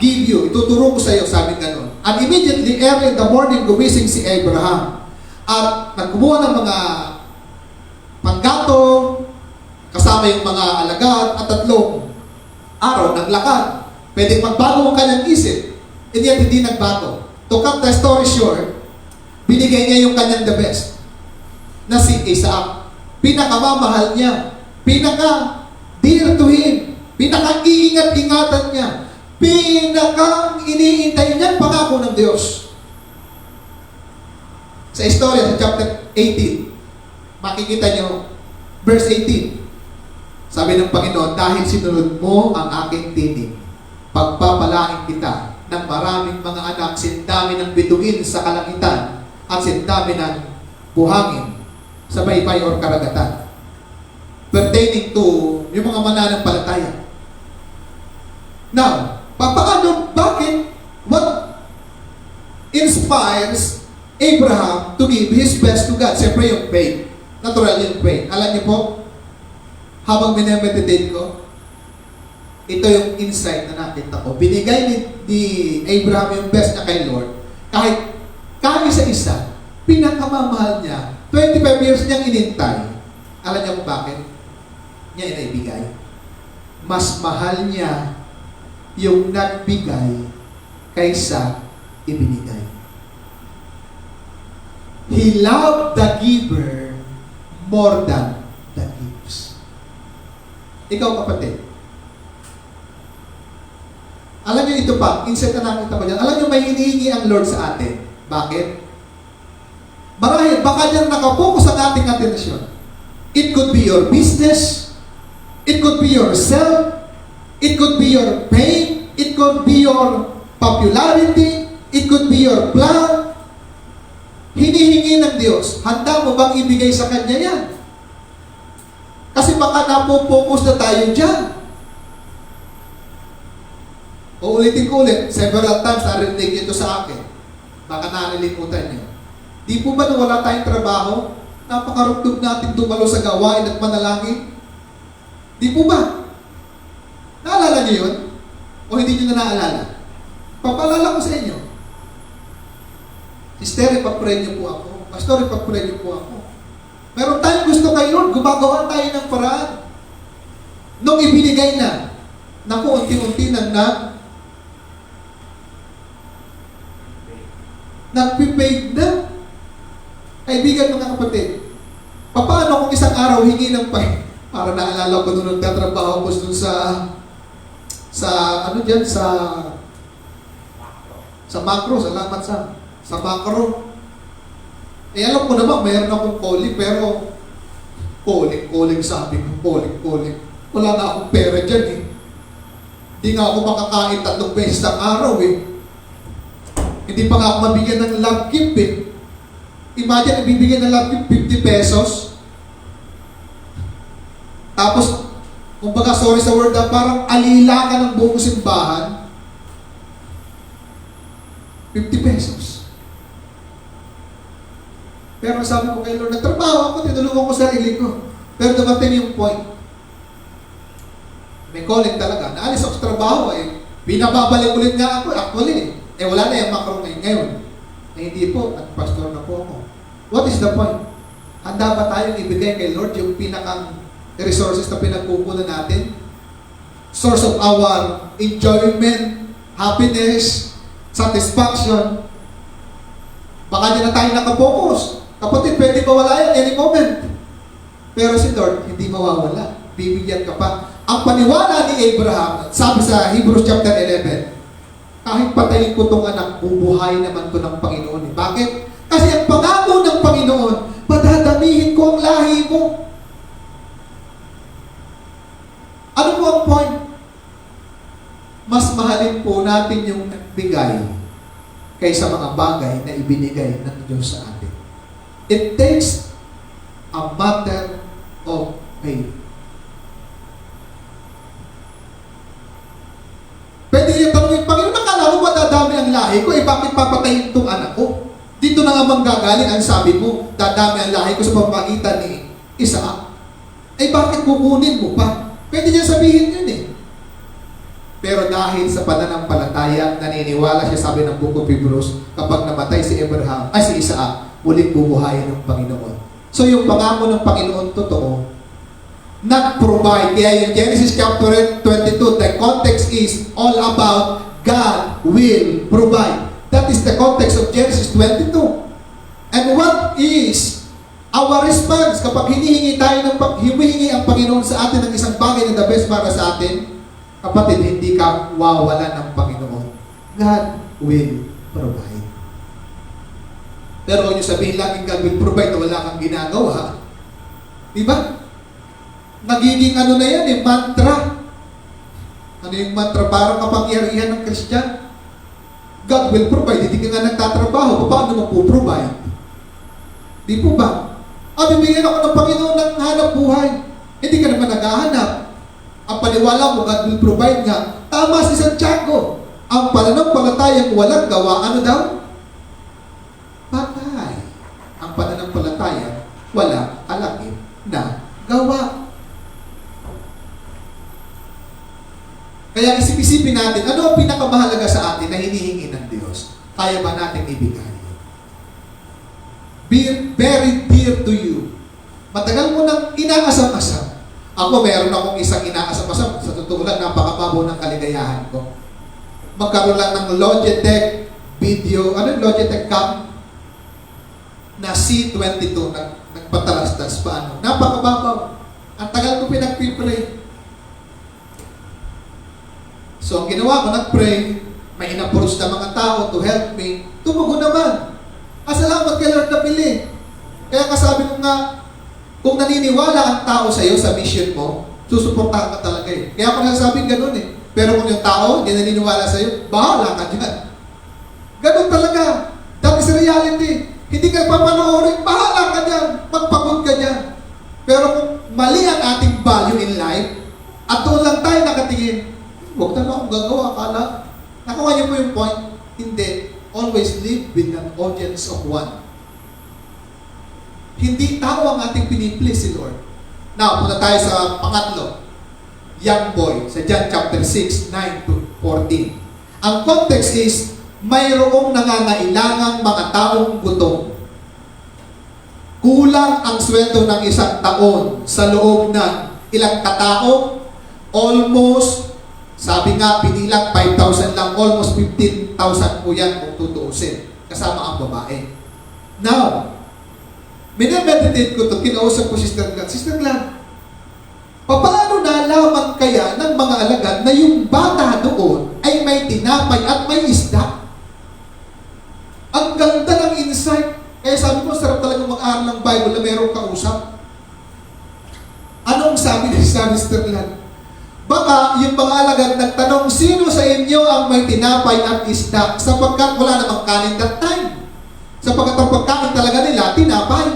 Speaker 1: give you. Ituturo ko sa iyo, sabi ganun. And immediately, early in the morning, gumising si Abraham. At nagkumuha ng mga panggato, kasama yung mga alagad, at 3 araw, naglakad. Pwede magbago ang kanyang isip. And yet, hindi nagbago. To cut the story short, binigay niya yung kanyang the best na si Isaac. Pinakamamahal niya. dear to Him. Pinaka-iingat-ingatan niya. Pinaka-iniintay niya ang pangako ng Diyos. Sa istorya, sa chapter 18, makikita niyo, verse 18. Sabi ng Panginoon, dahil sinunod mo ang aking tinig, pagpapalain kita ng maraming mga anak, sindami ng bituin sa kalangitan, at sindami ng buhangin sa baybay or karagatan. Pertaining to yung mga mananampalataya. Now, bakit? What inspires Abraham to give his best to God? Siyempre yung faith. Natural yung faith. Alam niyo po, habang minemeditate ko, ito yung insight na nakita ko. Binigay ni Abraham yung best niya kay Lord. Kahit isa-isa, pinakamamahal niya. 25 years niyang inintay. Alam niyo kung bakit? Niya inaibigay. Mas mahal niya yung nagbigay kaysa ibinigay. He loved the giver more than the gives. Ikaw, kapatid. Alam niyo ito pa, insight na nakita ko dyan. Alam niyo may hinihingi ang Lord sa atin. Bakit? Marahil, baka dyan nakapokus ang ating atensyon. It could be your business. It could be yourself. It could be your pain. It could be your popularity. It could be your plan. Hinihingi ng Diyos. Handa mo bang ibigay sa Kanya yan? Kasi baka napopokus na tayo dyan. Uulitin ko ulit, several times narinig ito sa akin. Baka nalilimutan niyo. Di po ba nung wala tayong trabaho, napakarugtog natin dumalo sa gawain at manalangin? Di po ba? Naalala niyo yun? O hindi niyo na naalala? Papalala ko sa inyo. Sister, ipag-pray niyo po ako. Pastor, ipag-pray niyo po ako. Meron tayong gusto kay Lord, gumagawa tayo ng paraan. Nung ibinigay na, naku, unti-unti nang nagpipaid na. Kaibigan mga kapatid, paano kung isang araw hingi ng para naalala ko nung nagtatrabaho ko dun sa macro, salamat sa macro. Eh alam ko naman, mayroon akong calling, pero calling, sabi ko, calling. Wala na akong pera dyan eh. Hindi nga ako makakain 3 beses ng araw eh. Hindi pa nga ako mabigyan ng love gift eh. Imagine, ibibigyan ng love gift 50 pesos. Tapos, kumbaga, sorry sa word, parang alila ka ng buong simbahan. 50 pesos. Pero sabi ko kay Lord, nagtrabaho ako, tinulungan ko sarili ko. Pero dumating yung point. May calling talaga. Naalis ako sa trabaho eh. Binababalik ulit nga ako. Actually, wala na yung macro ngayon. Hindi po, at pastor na po ako. What is the point? Handa ba tayong ibigay kay Lord yung pinakang resources na pinagkukunan natin? Source of our enjoyment, happiness, satisfaction. Baka dyan na tayo nakapokus. Kapatid, pwede mawala yan any moment. Pero si Lord, hindi mawawala. Bibigyan ka pa. Ang paniwala ni Abraham, sabi sa Hebrews chapter 11, kahit patayin ko tong anak, bubuhay naman ko ng Panginoon. Bakit? Kasi ang pangako ng Panginoon, padadamihin ko ang lahi mo. Ano po ang point? Mas mahalin po natin yung nagbigay kaysa mga bagay na ibinigay ng Diyos sa atin. It takes a matter of faith. Pwede niyo tanongin, Panginoon, nakala mo ba dadami ang lahi ko? Bakit papatayin itong anak ko? Dito na nga manggagaling ang sabi mo, dadami ang lahi ko sa pamamagitan ni Isaac. Bakit kukunin mo pa? Pwede niya sabihin yun eh. Pero dahil sa pananampalataya, naniniwala siya, sabi ng Book of Hebrews, kapag namatay si Isaac, muling bubuhayin ng Panginoon. So yung pangako ng Panginoon totoo, nag-provide. Kaya yung Genesis chapter 22, the context is all about God will provide. That is the context of Genesis 22. And what is Our response kapag humihingi ang Panginoon sa atin ng isang bagay na the best para sa atin, kapatid, hindi ka wawalan ng Panginoon. God will provide. Pero kung nyo sabihin laging God will provide na wala kang ginagawa, di ba? Nagiging ano na yan mantra. Ano yung mantra? Parang kapangyarihan ng Christian. God will provide. Hindi ka nga nagtatrabaho. Paano mo po-provide? Di po ba? Bibigyan ako ng Panginoon ng hanap buhay. Hindi ka naman naghahanap. Ang paniwala mo, God will provide nga. Tama si Santiago. Ang pananampalatayang walang gawa, ano daw? Patay. Ang pananampalataya, wala alakip na gawa. Kaya isip-isipin natin, ano ang pinakamahalaga sa atin na hinihingi ng Diyos? Kaya ba natin ibigay? Very dear to you. Matagal mo nang inaasam-asam. Ako, meron akong isang inaasam-asam. Sa totoo lang, napakababaw ng kaligayahan ko. Magkaroon lang ng Logitech video, Logitech cam na C22, nagpatalastas pa, napakababaw. Ang tagal ko pinagpipray. So, ang ginawa ko, nag-pray, may inapproach na mga tao to help me, tumugon naman. Salamat kay Lord na pili. Kaya kasabi ko nga, kung naniniwala ang tao sa iyo sa mission mo, susuportahan ka talaga eh. Kaya ako nasasabing ganun eh. Pero kung yung tao hindi naniniwala sa iyo, bahala ka dyan. Ganun talaga. That is reality. Hindi ka papanoorin, bahala ka dyan. Magpagod ka dyan. Pero kung mali ang ating value in life, at doon lang tayo nakatingin, huwag na akong gagawa, akala. Nakuha niyo po yung point? Hindi. Always live with an audience of one. Hindi tao ang ating piniplease si Lord. Now, punta tayo sa pangatlo. Young boy, sa John chapter 6, 9 to 14. Ang context is, mayroong nangangailangang mga taong gutom. Kulang ang sweldo ng isang taon sa loob ng ilang katao, almost, sabi nga, pinilang 5,000 lang, almost 15,000 po yan kung tutuusin, kasama ang babae. Now, minameditate ko ito, kinausap ko Sister Glenn, paano nalaman kaya ng mga alagad na yung bata doon ay may tinapay at may isda? Ang ganda ng insight. Kaya sabi ko, sarap talaga mag-aaral ng Bible na mayroong kausap. Anong sabi ni Sister Glenn? Baka yung mga alagad nagtanong, sino sa inyo ang may tinapay at isda? Sapagkat wala namang kanin that time. Sapagkat ang pagkain talaga nila, tinapay.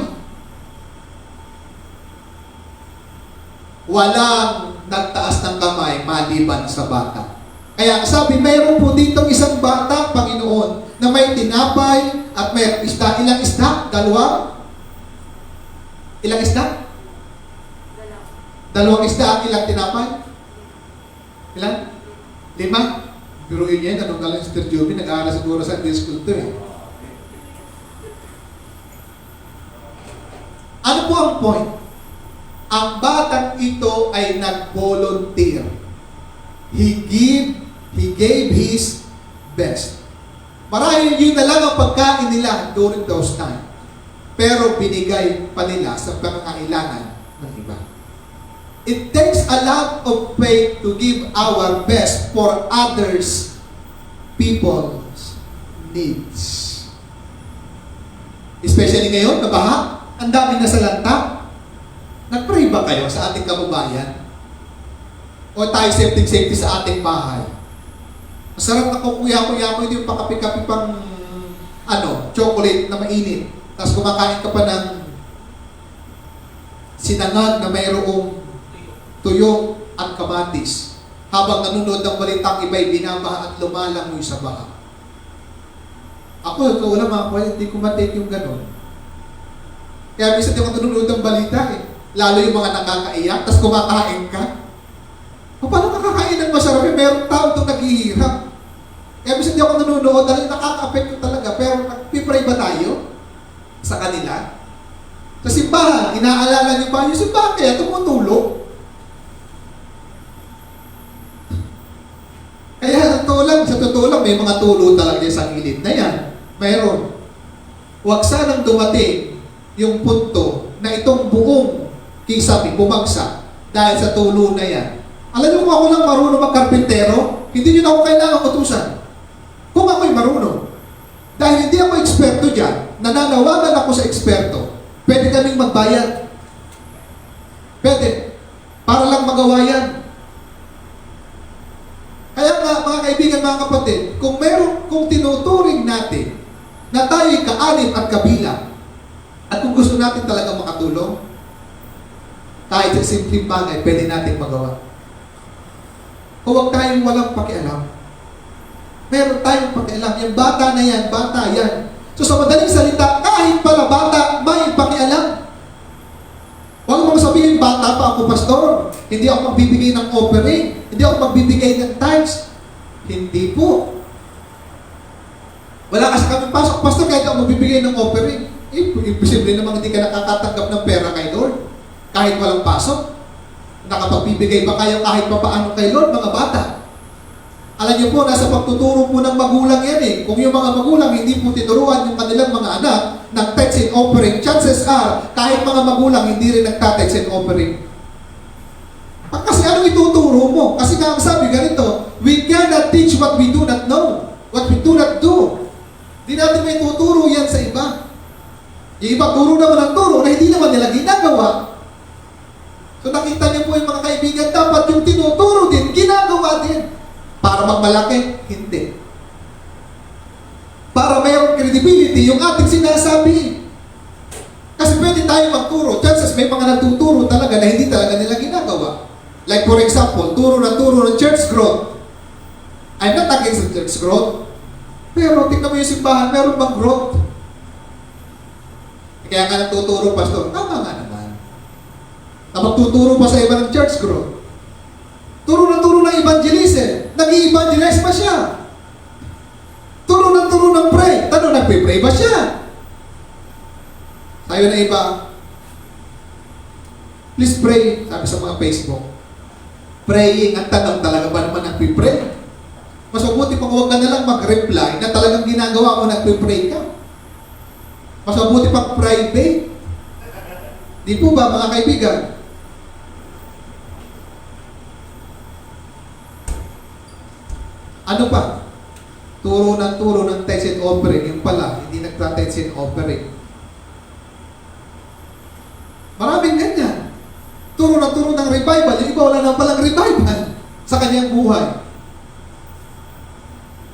Speaker 1: Walang nagtaas ng kamay maliban sa bata. Kaya sabi, mayroon po ditong isang bata, Panginoon, na may tinapay at may isda. Ilang isda? Dalawa? Ilang isda? Dalawang isda at ilang tinapay? Ilan? 5? Biruin niya, tanong ka lang Sister Joby, nag-aaral siguro sa Sunday school to eh. Ano po ang point? Ang batang ito ay nag-volunteer. He gave his best. Marahil yun na lang ang pagkain nila during those time. Pero binigay pa nila sa pangangailangan ng iba. It takes a lot of faith to give our best for others, people's needs. Especially ngayon, nabaha, ang dami na sa lanta. Nag-pray ba kayo sa ating kababayan? O tayo safety sa ating bahay? Masarap na kukuya-kuya mo, hindi yung pakapi-kapi pang chocolate na mainit. Tapos kumakain ka pa ng sinangag na mayroong tuyo at kamatis. Habang nanonood ng balitang iba'y binabaha at lumalangoy sa baha. Ako, ito wala mga kwaya, hindi ko matake yung ganon. Kaya minsan di ako nanonood ng balita eh. Lalo yung mga nakakaiyak, tapos kumakain ka. O paano nakakain ng masarap? Mayroong tao itong naghihirap. Kaya minsan di ako nanonood, dahil nakaka-affect talaga. Pero nagpipray ba tayo sa kanila? Sa simbahan, inaalala niyo ba yung simbahan kaya tumutulong? Kaya sa totoo lang, may mga tulo talaga sa gilid na yan. Mayroon. Huwag sanang dumating yung punto na itong buong kisabi bumagsak dahil sa tulo na yan. Alam niyo kung ako lang marunong magkarpintero, hindi niyo na ako kailangan utusan. Kung ako'y marunong, dahil hindi ako eksperto dyan, nananawagan ako sa eksperto, pwede kaming magbayad. Pwede. Para lang magawa yan. Kaya nga, mga kaibigan, mga kapatid, kung tinuturing natin na tayo'y kaanim at kabilang, at kung gusto natin talaga makatulong, kahit sa simpleng bagay, pwede natin magawa. Huwag tayong walang pakialam. Meron tayong pakialam. Yung bata na yan, bata yan. So sa madaling salita, kahit pala bata, may pakialam. Huwag mong sabihin, bata pa ako, pastor. Hindi ako magbibigay ng offering. Hindi ako magbibigay ng tithes. Hindi po. Wala kasi kami pasok, pastor, kahit ako magbibigay ng offering. Imposible namang hindi ka nakakatanggap ng pera kay Lord. Kahit walang pasok. Nakapagbibigay ba kayo kahit pa paano kay Lord, mga bata? Alam niyo po, nasa pagtuturo po ng magulang yan eh. Kung yung mga magulang hindi po tinuruan yung kanilang mga anak ng tithes and offering, chances are, kahit mga magulang hindi rin nagta-tithes and offering. Kasi ano ituturo mo? Kasi nga ang sabi ganito, we cannot teach what we do not know. What we do not do. Di natin may tuturo yan sa iba. Yung iba turo naman ang turo na hindi naman nila ginagawa. So nakita niyo po yung mga kaibigan, dapat yung tinuturo din, ginagawa din. Para magmalaki? Hindi. Para mayroong credibility yung ating sinasabi. Kasi pwede tayo magturo. Chances may mga nagtuturo talaga na hindi talaga nila ginagawa. Like for example, turo ng church growth. I'm not against the church growth. Pero tingnan mo yung simbahan, meron bang growth? Kaya nga nagtuturo, pastor, tama nga naman. Na magtuturo pa sa iba ng church growth. Turo ng evangelism. Nag-i-evangelize pa siya. Turo ng pray. Tanong, nagpe-pray ba siya? Tayo na iba, please pray, sabi sa mga Facebook. Praying, ang tanong talaga ba naman nagpe-pray? Mas mabuti pang huwag ka na lang mag-reply na talagang ginagawa mo nagpe-pray ka. Mas mabuti pang private. Di po ba, mga kaibigan? Ano pa? Turo ng tithes and offering. Yung pala, hindi nagpa-tithes and offering. Maraming ganyan. Turo ng revival. Yung iba wala na palang revival sa kanyang buhay.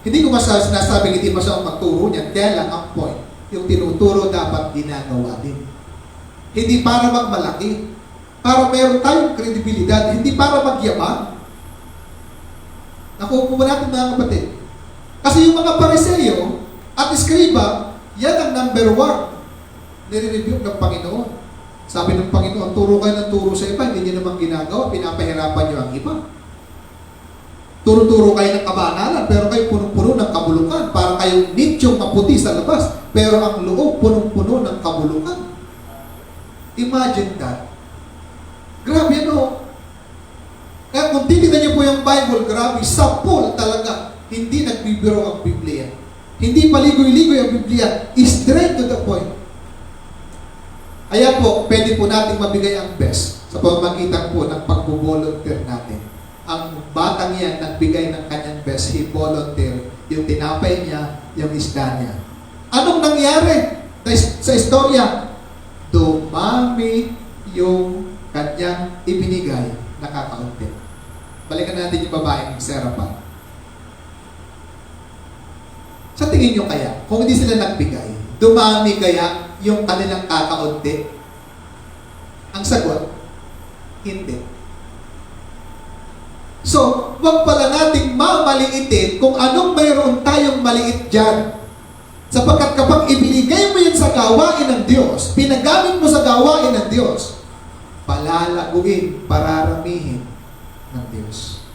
Speaker 1: Hindi ko sinasabing hindi masyadong magturo niyan. Kaya lang ang point, yung tinuturo dapat ginagawa din. Hindi para magmalaki. Para meron tayong kredibilidad. Hindi para magyabang. Nakuha po natin mga kapatid. Kasi yung mga Pariseo at Eskriba, yan ang number 1. Nire-review ng Panginoon. Sabi ng Panginoon, turo kayo ng turo sa iba, hindi nyo naman ginagawa, pinapahirapan nyo ang iba. Turo-turo kayo ng kabanalan, pero kayo punong-puno ng kabulukan. Para kayong nityong maputi sa labas, pero ang loob punong-puno ng kabulukan. Imagine that. Grabe ano. Kaya kung titignan niyo po yung Bible, grabe, sapul talaga. Hindi nagbibiro ang Biblia. Hindi paligoy-ligoy ang Biblia. Straight to the point. Kaya po, pwede po natin mabigay ang best sa pamamagitan po ng pagbo-volunteer natin. Ang batang yan nagbigay ng kanyang best, he volunteer. Yung tinapay niya, yung isda niya. Anong nangyari sa istorya? Dumami yung kanyang ibinigay na kakaunti. Balikan natin yung babaeng Seraphat. Sa tingin nyo kaya, kung hindi sila nagbigay, dumami kaya yung kanilang kakaunti? Ang sagot, hindi. So, wag pala nating mamaliitin kung anong mayroon tayong maliit dyan. Sapagkat kapag ibinigay mo yan sa gawain ng Diyos, pinagamit mo sa gawain ng Diyos, palalaguin, pararamihin ng Diyos.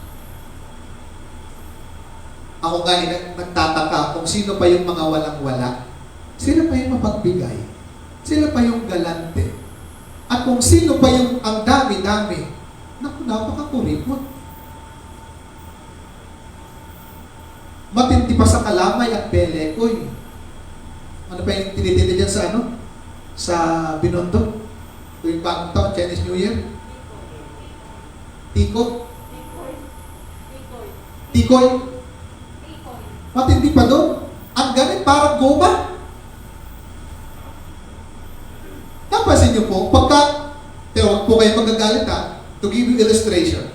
Speaker 1: Ako nga nagtataka kung sino pa yung mga walang-wala. Sino pa yung mapagbigay? Sino pa yung galante? At kung sino pa yung ang dami-dami? Naku, napakakuripot. Matindi pa sa Kalamay at Belekoy. Ano pa yung tinitindi dyan sa ano? Sa Binondo? tuwing bagong taon, Chinese New Year? Tiko?
Speaker 2: Tikoy. Tikoy.
Speaker 1: Tikoy?
Speaker 2: Tikoy.
Speaker 1: Matindi pa doon. Ang ganit, parang goma. Napansin niyo po, pagka, huwag po kayo magagalit ha, to give you illustration.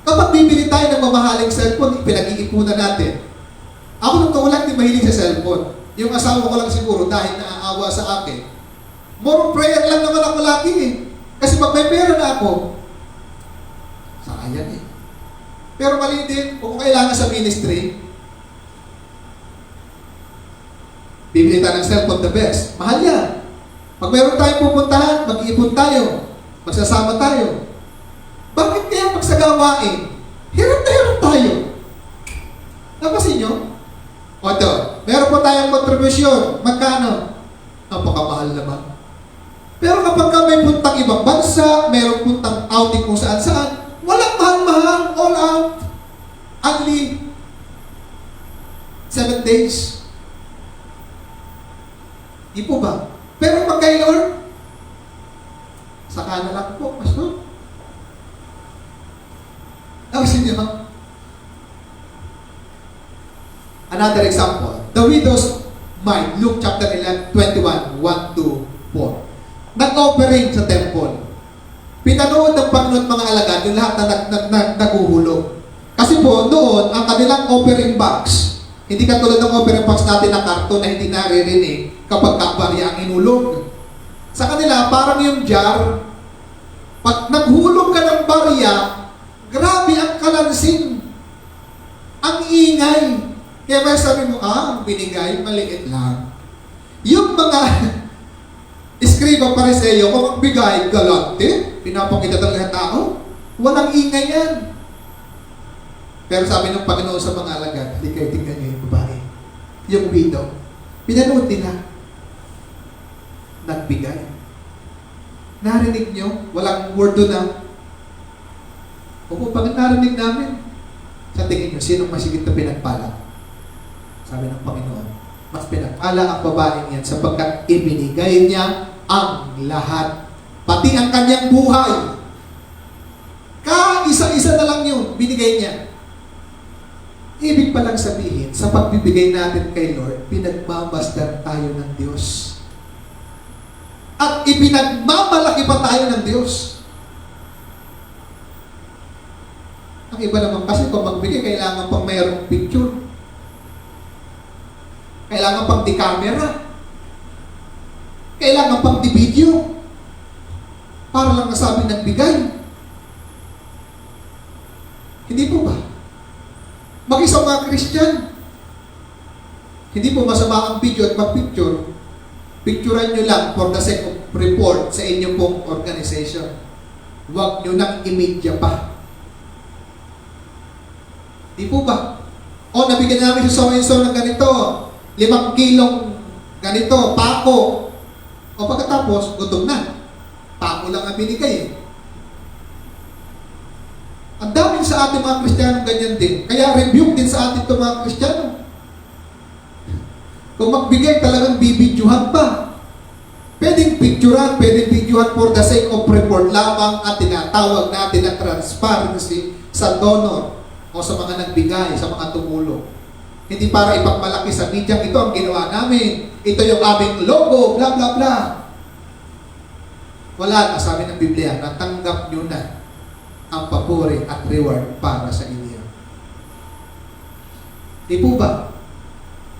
Speaker 1: Kapag bibili tayo ng mamahaling cellphone, pinag-iipunan natin. Ako nung kaulan, di mahilig sa cellphone. Yung asawa ko lang siguro dahil naaawa sa akin. More prayer lang naman ako lagi eh. Kasi pag may pera na ako, sayang eh. Pero mali din, kung kailangan sa ministry, bibili tayo ng cellphone, the best. Mahal yan. Pag mayroon tayong pupuntahan, mag-iipon tayo. Magsasama tayo. Bakit kaya pag sa gawain, hirap na hirap tayo? Napasin nyo? O ito, meron po tayong kontribusyon. Magkano? Napakamahal naman. Pero kapag ka may puntang ibang bansa, meron puntang outing kung saan-saan, walang mahal-mahal, all out. Only 7 days. Di po ba? Pero pag kay Lord, saka na lang po, Pastor. Napasin niyo? Another example, the widow's mite, Luke chapter 11, 21, 1 to 4. Nag-offering sa temple. Pinanood ng Panginoon mga alagad yung lahat na naguhulog. Kasi po, noon, ang kanilang offering box, hindi katulad ng offering box natin na karton na hindi naririnig kapag kabarya ang inulog. Sa kanila, parang yung jar, pag naghulog ka ng barya, grabe ang kalansing. Ang ingay. Kaya may sabi mo, ang binigay, maliit lang. Yung mga iskriba pariseyo, kung ang bigay, galante, pinapakita talaga ng tao, walang ingay yan. Pero sabi ng Panginoon sa mga alagad, hindi kayo tingnan nyo yung babae. Yung widow. Pinanood nila. Nagbigay. Narinig nyo? Walang word doon na. Opo, pag narinig namin, sa tingin nyo, sinong masigit na pinagpala? Sabi ng Panginoon, mas pinagpala ang babaeng yan sapagkat ibinigay niya ang lahat. Pati ang kanyang buhay. Kaisa-isa na lang yun, binigay niya. Ibig palang sabihin, sa pagbibigay natin kay Lord, pinagmamasdan tayo ng Diyos. At ipinagmamalaki pa tayo ng Diyos. Ang iba naman kasi kung magbigay, kailangan pang mayroong picture. Kailangan pang di-camera. Kailangan pang di-video. Para lang nasabi nagbigay. Hindi po ba? Mag-isang mga Christian. Hindi po masama ang video at mag-picture. Picturean nyo lang for the sake of report sa inyong pong organization. Huwag nyo nang i-media pa. Di po ba? O, nabigyan namin sa so-and-so ng ganito. 5 kilong ganito, pako. O pagkatapos, gutom na. Pako lang ang binigay eh. Ang daming sa ating mga Kristiyano ganyan din. Kaya rebuke din sa ating mga Kristiyano. Kung magbigay talagang bibidyohan pa. Pwedeng picturean, pwedeng videohan for the sake of report lamang at tinatawag natin ang transparency sa donor o sa mga nagbigay, sa mga tumulong. Hindi para ipagmalaki sa media, ito ang ginawa namin. Ito yung aming logo, bla bla bla. Wala na, sabi ng Biblia, natanggap nyo na ang papuri at reward para sa inyo. Di po ba?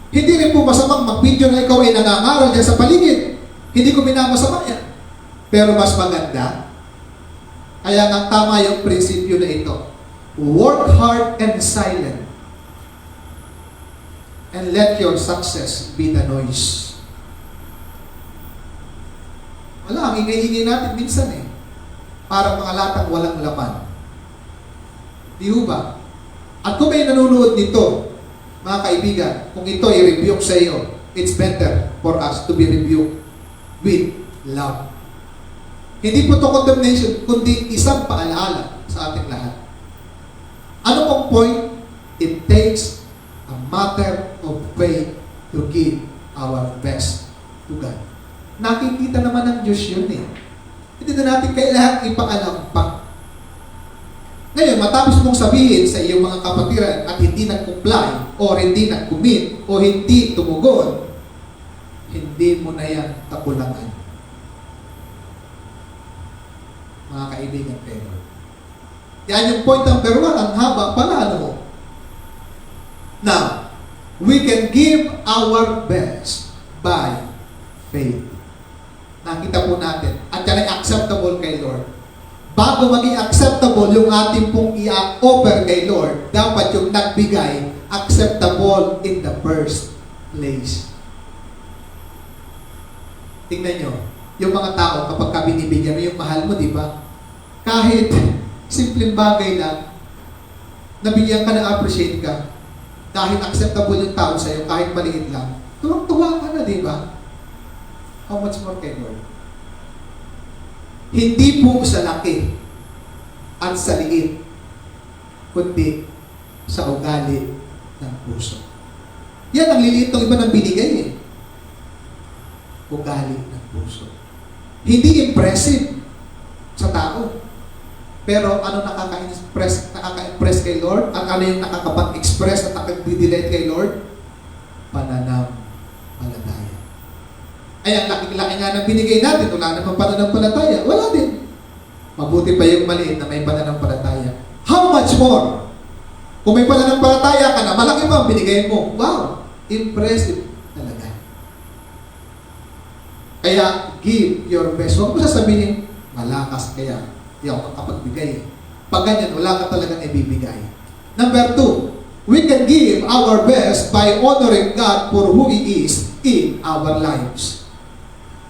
Speaker 1: Hindi rin po masamang mag-video na ikaw ay nangangaral dyan sa paligid. Hindi ko minamasama yan. Pero mas maganda, kaya nga tama yung prinsipyo na ito. Work hard and silent. And let your success be the noise. Wala, ang ingay-ingay natin minsan eh. Parang mga latang walang laman. Di ba? At kung may nanonood nito, mga kaibigan, kung ito i-rebuke sa iyo, it's better for us to be rebuked with love. Hindi po ito condemnation, kundi isang paalaala sa ating lahat. Ano pong point? It takes a matter of faith to give our best to God. Nakikita naman ng Diyos yun eh. Hindi na natin kailangan ipaalam pa. Ngayon, matapos mong sabihin sa iyong mga kapatiran at hindi nag-comply o hindi nag-commit o hindi tumugon, hindi mo na yan kakulangan. Mga kaibigan, pero yan yung point number 1, ang haba pala, ano mo? Now, we can give our best by faith. Nakita po natin. At yan ay acceptable kay Lord. Bago maging acceptable yung ating pong i-offer kay Lord, dapat yung nagbigay acceptable in the first place. Tingnan nyo, yung mga tao kapag binibigyan mo yung mahal mo, di ba? Kahit simpleng bagay lang, nabigyan ka na appreciate ka, dahil acceptable yung tao sa'yo, kahit maliit lang, tuwang-tuwa ka na, di ba? How much more kay Lord? Hindi po sa laki at sa liit, kundi sa ugali ng puso. Yan ang liliit ng iba ng binigay eh. Ugali ng puso. Hindi impressive sa tao. Pero ano nakaka-impress kay Lord? At ano yung nakakapag-express at nakag-delight kay Lord? Pananampalataya. Ay, ang laki-laki nga ng binigay natin, wala namang pananampalataya. Wala din. Mabuti pa yung maliit na may pananampalataya. How much more? Kung may pananampalataya ka na, malaki pa ang binigay mo. Wow! Impressive talaga. Kaya, give your best. Huwag mo sasabihin, malakas kaya. Di ako makapagbigay. Pag ganyan, wala ka talagang ibibigay. Number 2, we can give our best by honoring God for who He is in our lives.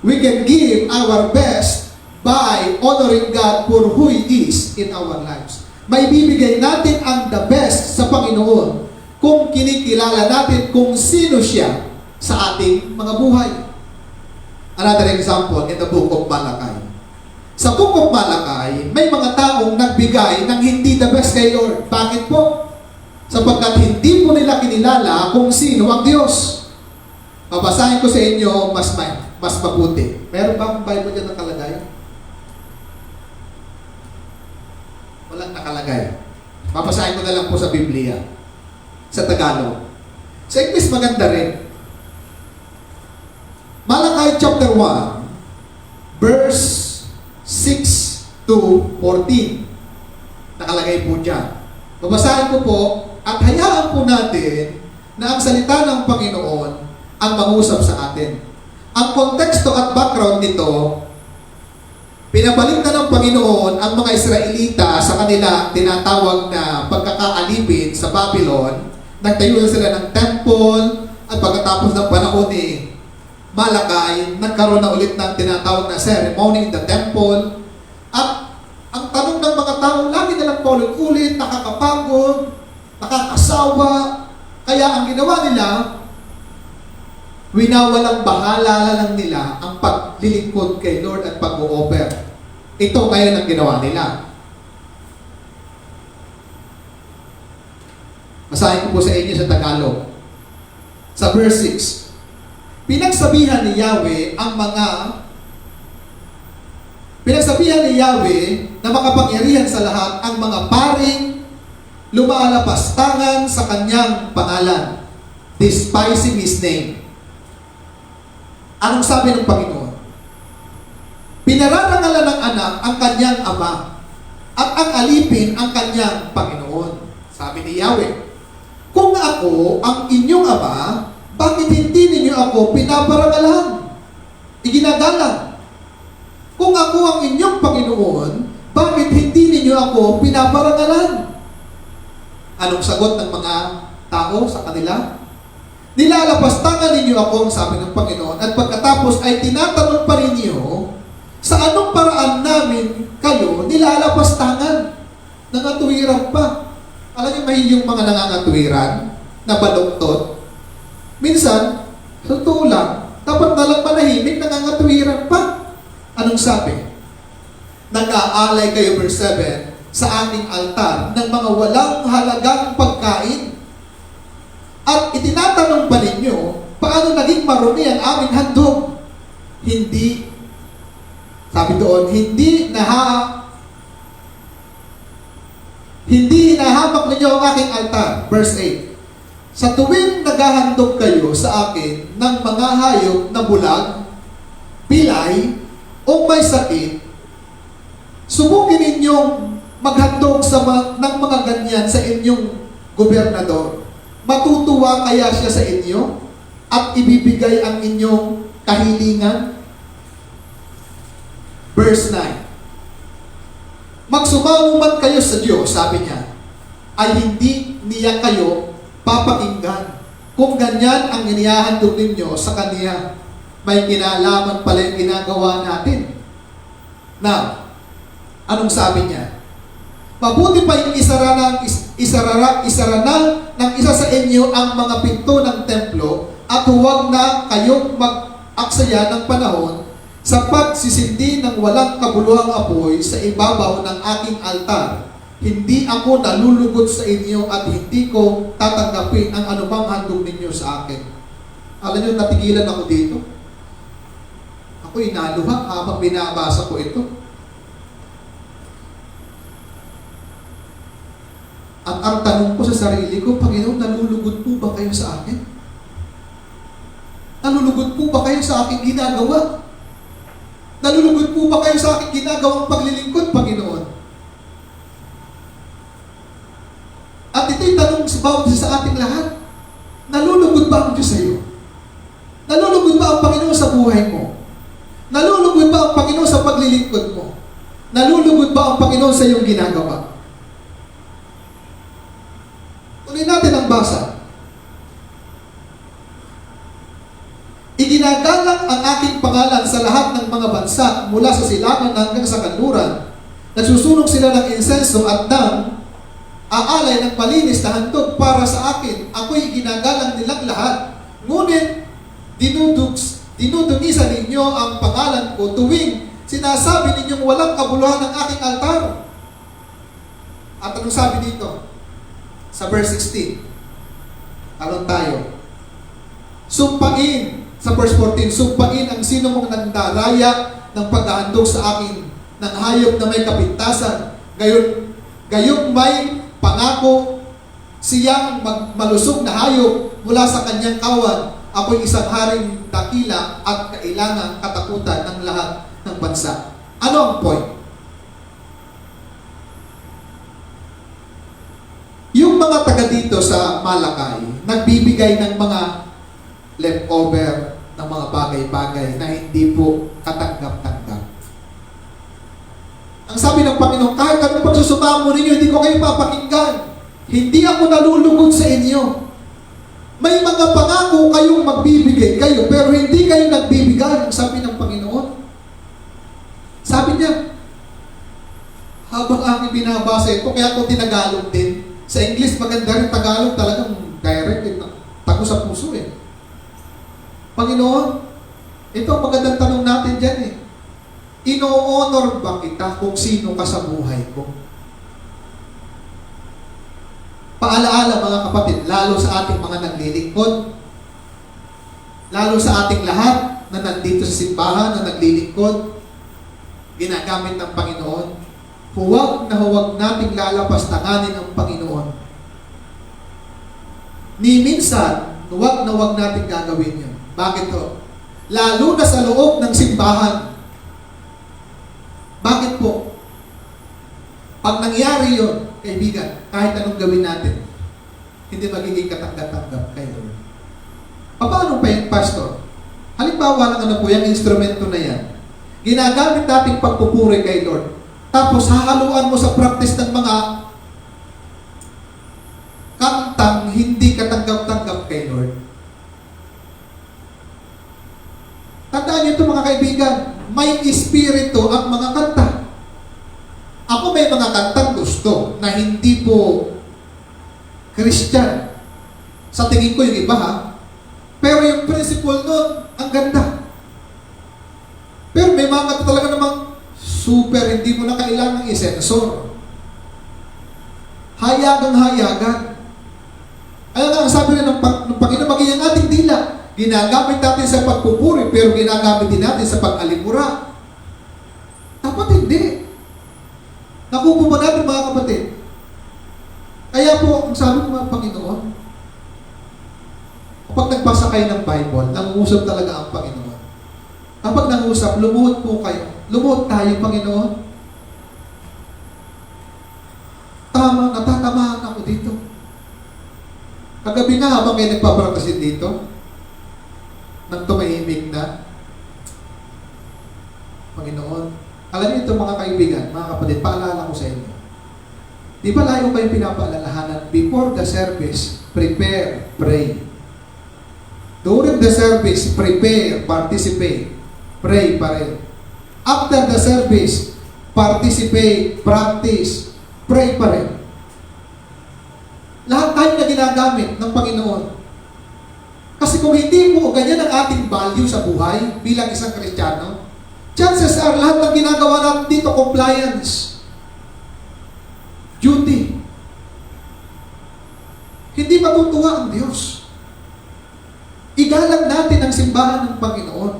Speaker 1: We can give our best by honoring God for who He is in our lives. May bibigay natin ang the best sa Panginoon kung kinikilala natin kung sino siya sa ating mga buhay. Another example in the book of Malachi. Sa book of Malachi, may mga taong nagbigay ng hindi the best kay Lord. Bakit po? Sapagkat hindi po nila kinilala kung sino ang Diyos. Babasahin ko sa inyo mas mabuti. Meron ba ang Bible dyan nakalagay? Walang nakalagay. Babasahin ko na lang po sa Biblia. Sa Tagalog. Sa English maganda rin. Malachi chapter 1, verse 6 to 14. Nakalagay po dyan. Babasahin ko po, at hayaan po natin na ang salita ng Panginoon ang mangusap sa atin. Ang konteksto at background nito, pinabalik na ng Panginoon ang mga Israelita sa kanila tinatawag na pagkakaalipin sa Babylon. Nagtayo na sila ng temple at pagkatapos ng panahon ni Malachi, nagkaroon na ulit ng tinatawag na ceremony in the temple. At ang tanong ng mga tao, lagi nilang paulit-ulit, nakakapagod, nakakasawa. Kaya ang ginawa nila, winawalang bahala lang nila ang paglilingkod kay Lord at pag-o-offer. Ito ngayon ang ginawa nila. Basahin ko po sa inyo sa Tagalog. Sa verse 6. Pinagsabihan ni Yahweh na makapangyarihan sa lahat ang mga paring lumalapastangan sa kanyang pangalan, despising His name. Anong sabi ng Panginoon? Pinararangalan ng anak ang kanyang ama at ang alipin ang kanyang Panginoon. Sabi ni Yahweh, kung ako ang inyong ama, bakit hindi ninyo ako pinaparangalan? Iginagalang. Kung ako ang inyong Panginoon, bakit hindi ninyo ako pinaparangalan? Anong sagot ng mga tao sa kanila? Nilalapastangan ninyo ako, ang sabi ng Panginoon, at pagkatapos ay tinatanong pa ninyo, sa anong paraan namin kayo nilalapastangan? Nangatuwiran pa. Alam niyo, may yung mga nangangatuwiran na baluktot. Minsan, totoo lang, dapat nalang manahimik, nangangatuwiran pa. Anong sabi? Nag-aalay kayo, verse 7, sa aming altar ng mga walang halagang pagkain. At itinatanong pa ninyo, paano naging marumi ang aming handog? Hindi Sabi doon, hindi hinahamak ninyo ang aking altar. Verse 8. Sa tuwing naghahandog kayo sa akin ng mga hayop na bulag, pilay, o may sakit, subukin ninyong maghandog ng mga ganyan sa inyong gobernador. Matutuwa kaya siya sa inyo at ibibigay ang inyong kahilingan? Verse 9. Magsumango man kayo sa Diyos, sabi niya, ay hindi niya kayo papakinggan. Kung ganyan ang inihahandog ninyo sa Kanya, may kinalaman pala yung ginagawa natin. Now, anong sabi niya? Mabuti pa yung isara na ng isa sa inyo ang mga pinto ng templo at huwag na kayong mag-aksaya ng panahon sa pagsisindi ng walang kabuluhang apoy sa ibabaw ng aking altar. Hindi ako nalulugod sa inyo at hindi ko tatanggapin ang anumang handog ninyo sa akin. Alam niyo, natigilan ako dito. Ako inaluha habang binabasa ko ito. At ang tanong ko sa sarili ko, Panginoon, nalulugod po ba kayo sa akin? Nalulugod po ba kayo sa aking ginagawa? Nalulugod po ba kayo sa aking ginagawang paglilingkod, Panginoon? At ito'y tanong sa bawat isa sa ating lahat. Nalulugod ba ang Diyos sa iyo? Nalulugod ba ang Panginoon sa buhay mo? Nalulugod ba ang Panginoon sa paglilingkod mo? Nalulugod ba ang Panginoon sa iyong ginagawa? Tuloy natin ang basa. Iginagalang ang aking pangalan sa lahat ng mga bansa mula sa silangan hanggang sa kanluran. Nagsusunog sila ng insenso at ng aalay ng malinis na handog para sa akin. Ako'y ginagalang nilang lahat. Ngunit dinudungisan ninyo ang pangalan ko tuwing sinasabi ninyong walang kabuluhan ng aking altar. At anong sabi dito? Sa verse 16. Alon tayo. Sumpain. Sa verse 14. Sumpain ang sino mong nandaraya ng paghahandog sa akin ng hayop na may kapintasan. Gayong may pangako siyang malusog na hayop mula sa kanyang kawan. Ako'y isang haring dakila at kailangang katakutan ng lahat ng bansa. Ano ang point? Yung mga taga dito sa Malakay, nagbibigay ng mga leftover ng mga bagay-bagay na hindi po katanggap-tanggap. Ang sabi ng Panginoon, kahit anong pagsusumamo ninyo, hindi ko kayo papakinggan. Hindi ako nalulugod sa inyo. May mga pangako kayong magbibigay kayo, pero hindi kayo nagbibigay, ang sabi ng Panginoon. Sabi niya, habang aking binabasa ito, kaya ako tinagalog din. Sa English, maganda rin Tagalog, talagang direct, tago sa puso eh. Panginoon, ito ang magandang tanong natin dyan eh. Ino-honor ba kita kung sino ka sa buhay ko? Paalaala mga kapatid, lalo sa ating mga naglilingkod, lalo sa ating lahat na nandito sa simbahan, na naglilingkod, ginagamit ng Panginoon, huwag na huwag nating lalapastanganin ang Panginoon. Ni minsan, huwag na huwag nating gagawin yun. Bakit to? Lalo na sa loob ng simbahan. Bakit po? Pag nangyari yun, kaibigan, kahit anong gawin natin, hindi magiging katanggap-tanggap kay Lord. Paano pa yung pastor? Halimbawa lang po yung instrumento na yan. Ginagamit nating pagpupuri kay Lord. Tapos hahaluan mo sa practice ng mga kantang hindi katanggap-tanggap kay Lord. Tandaan niyo ito mga kaibigan, may espiritu ang mga kanta. Ako may mga kantang gusto na hindi po Christian. Sa tingin ko yung iba ha. Pero yung principle nun, ang ganda. Pero may mga kanta talaga namang super, hindi mo na kailangang isensor. Hayagang-hayagan. Kaya nga, ang sabi rin ng Panginoon, maging ang ating dila. Ginagamit natin sa pagpupuri, pero ginagamit din natin sa pag-alimura. Hindi. Nakupo ba natin mga kapatid? Kaya po, ang sabi ng mga Panginoon, kapag nagbasa kayo ng Bible, nangungusap talaga ang Panginoon. Kapag nangusap, lumuhod po kayo. Lumuhod tayo, Panginoon. Tama, natatamahan ako dito. Kagabi nga habang kayo nagpapractice dito, nang tumahimik na, Panginoon, alam niyo ito mga kaibigan, mga kapatid, paalala ko sa inyo. Di ba layo kayo pinapaalalahanan? Before the service, prepare, pray. During the service, prepare, participate, pray pa rin. After the service, participate, practice, pray pa rin. Lahat tayo na ginagamit ng Panginoon. Kasi kung hindi po ganyan ang ating value sa buhay bilang isang Kristiyano, chances are lahat ng ginagawa natin dito, compliance, duty. Hindi matutuwa ang Diyos. Igalang natin ang simbahan ng Panginoon.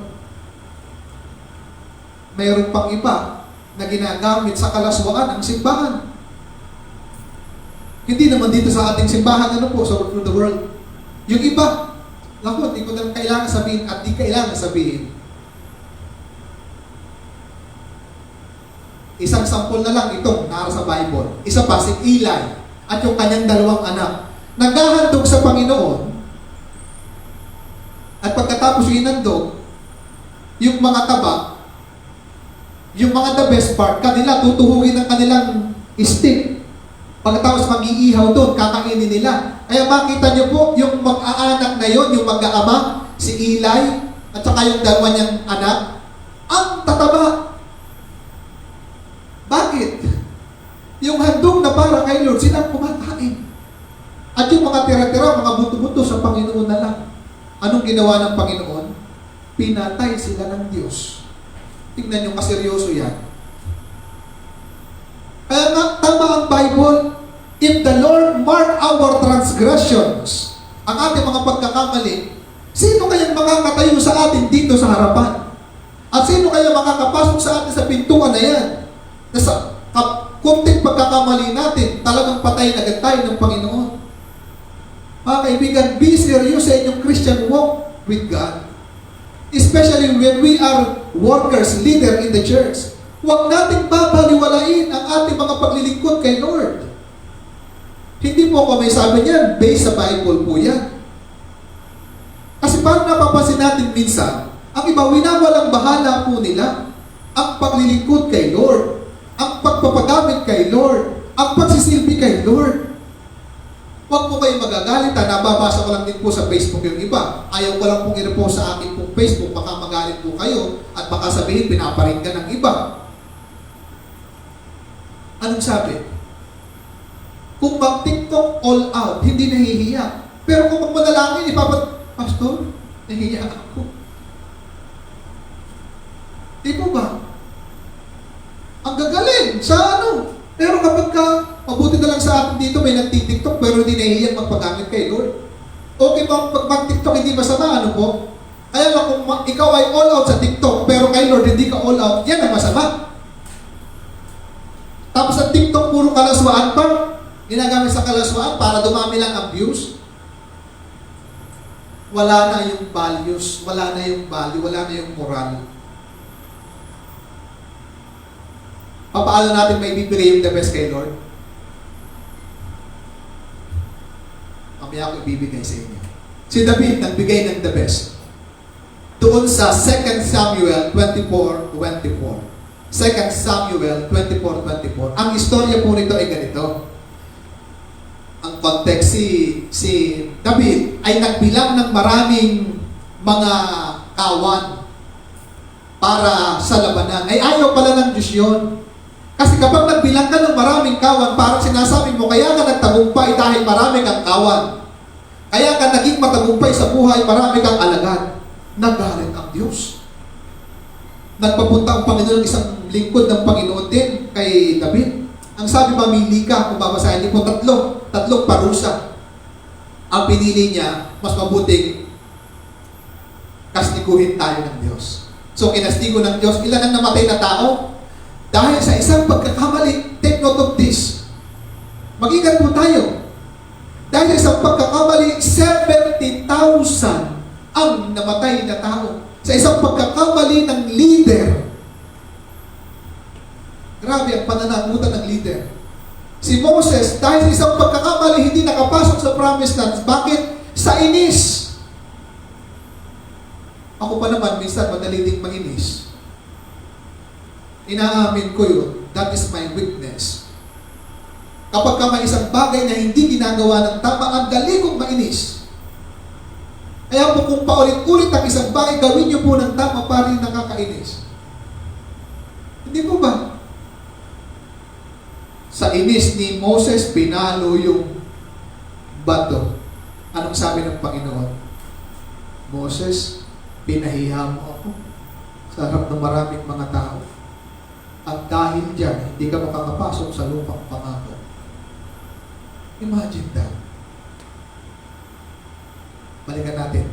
Speaker 1: Mayroon pang iba na ginagamit sa kalaswaan ang simbahan. Hindi naman dito sa ating simbahan, ano po, sa the world. Yung iba, naku, hindi ko na kailangan sabihin at di kailangan sabihin. Isang sampol na lang itong nara sa Bible. Isa pa, si Eli at yung kanyang dalawang anak. Naghahandog sa Panginoon at pagkatapos yung inandog, yung mga taba, yung mga the best part, kanila tutuhugin ng kanilang stick. Pagkatapos mag-iihaw doon, kakainin nila. Kaya makita nyo po, yung mag-aanak na yon, yung mag-aama, si Eli, at saka yung dalawa niyang anak, ang tataba. Bakit? Yung handog na para kay Lord, sila kumakain. At yung mga tira-tira, mga buto-buto sa Panginoon na lang. Anong ginawa ng Panginoon? Pinatay sila ng Diyos. Tingnan nyo, kaseryoso yan. Kaya nga, tama ang Bible. If the Lord mark our transgressions, ang ating mga pagkakamali, sino kayang makakatayo sa atin dito sa harapan? At sino kaya makakapasok sa atin sa pintuan na yan? Na sa kunting pagkakamali natin, talagang patay na agad tayo ng Panginoon. Mga kaibigan, be serious sa inyong Christian walk with God. Especially when we are workers, leader in the church. Huwag nating babaliwalain ang ating mga paglilingkod kay Lord. Hindi po ako may sabi niyan, based sa Bible po yan. Kasi parang napapansin natin minsan, ang iba winawalang bahala po nila ang paglilingkod kay Lord, ang pagpapagamit kay Lord, ang pagsisilbi kay Lord. Huwag po kayo magagalit. Nababasa ko lang din po sa Facebook yung iba. Ayaw ko lang pong i-repost sa akin pong Facebook. Baka magalit po kayo at baka sabihin pinaparinggan ng iba. Anong sabi? Kung mag-TikTok all out, hindi nahihiya. Pero kung magmanalangin, Pastor, nahihiya ako. Di po ba? Ang gagaling sa ano? Pero kapag mabuti na lang sa atin dito, may nagtitiktok pero hindi nahihiyan magpagamit kay Lord. Okay ba pag mag-TikTok hindi masama, ano po? Kaya lang kung ikaw ay all out sa TikTok pero kay Lord hindi ka all out, yan ang masama. Tapos sa TikTok puro kalaswaan pa, ginagamit sa kalaswaan para dumami lang ang views. Wala na yung values, wala na yung value, wala na yung moral. Paano natin may bibigay yung the best kay Lord? Mamaya ako ibibigay sa inyo. Si David nagbigay ng the best. Doon sa 2 Samuel 24:24. 2 Samuel 24:24. Ang istorya po nito ay ganito. Ang context, si David ay nagbilang ng maraming mga kawan para sa labanan. Ay ayaw pala ng Diyos yun. Kasi kapag nagbilang ka ng maraming kawan, parang sinasabi mo, kaya ka nagtagumpay dahil marami kang kawan. Kaya ka naging matagumpay sa buhay, marami kang alagad. Nagalit ang Diyos. Nagpapunta ang Panginoon ng isang lingkod ng Panginoon din kay David. Ang sabi, mamili ka, kung babasahin niyo po, tatlong parusa. Ang pinili niya, mas mabuting kastiguhin tayo ng Diyos. So, kinastigo ng Diyos, ilan ang namatay na tao? Dahil sa isang pagkakamali, take note of this. Mag-ingat po tayo. Dahil sa isang pagkakamali, 70,000 ang namatay na tao. Sa isang pagkakamali ng leader. Grabe ang pananagutan ng leader. Si Moses, dahil sa isang pagkakamali, hindi nakapasok sa promised land. Bakit? Sa inis. Ako pa naman, minsan madali ding mainis. Inaamin ko yun. That is my weakness. Kapag ka may isang bagay na hindi ginagawa ng tama, ang dali kong mainis. Kaya po kung paulit-ulit ang isang bagay, gawin niyo po ng tama para rin nakakainis. Hindi po ba? Sa inis ni Moses, pinalo yung bato. Anong sabi ng Panginoon? Moses, pinahiya mo ako sa harap ng maraming mga tao. At dahil dyan, hindi ka makakapasok sa lupang pangako. Imagine that. Balikan natin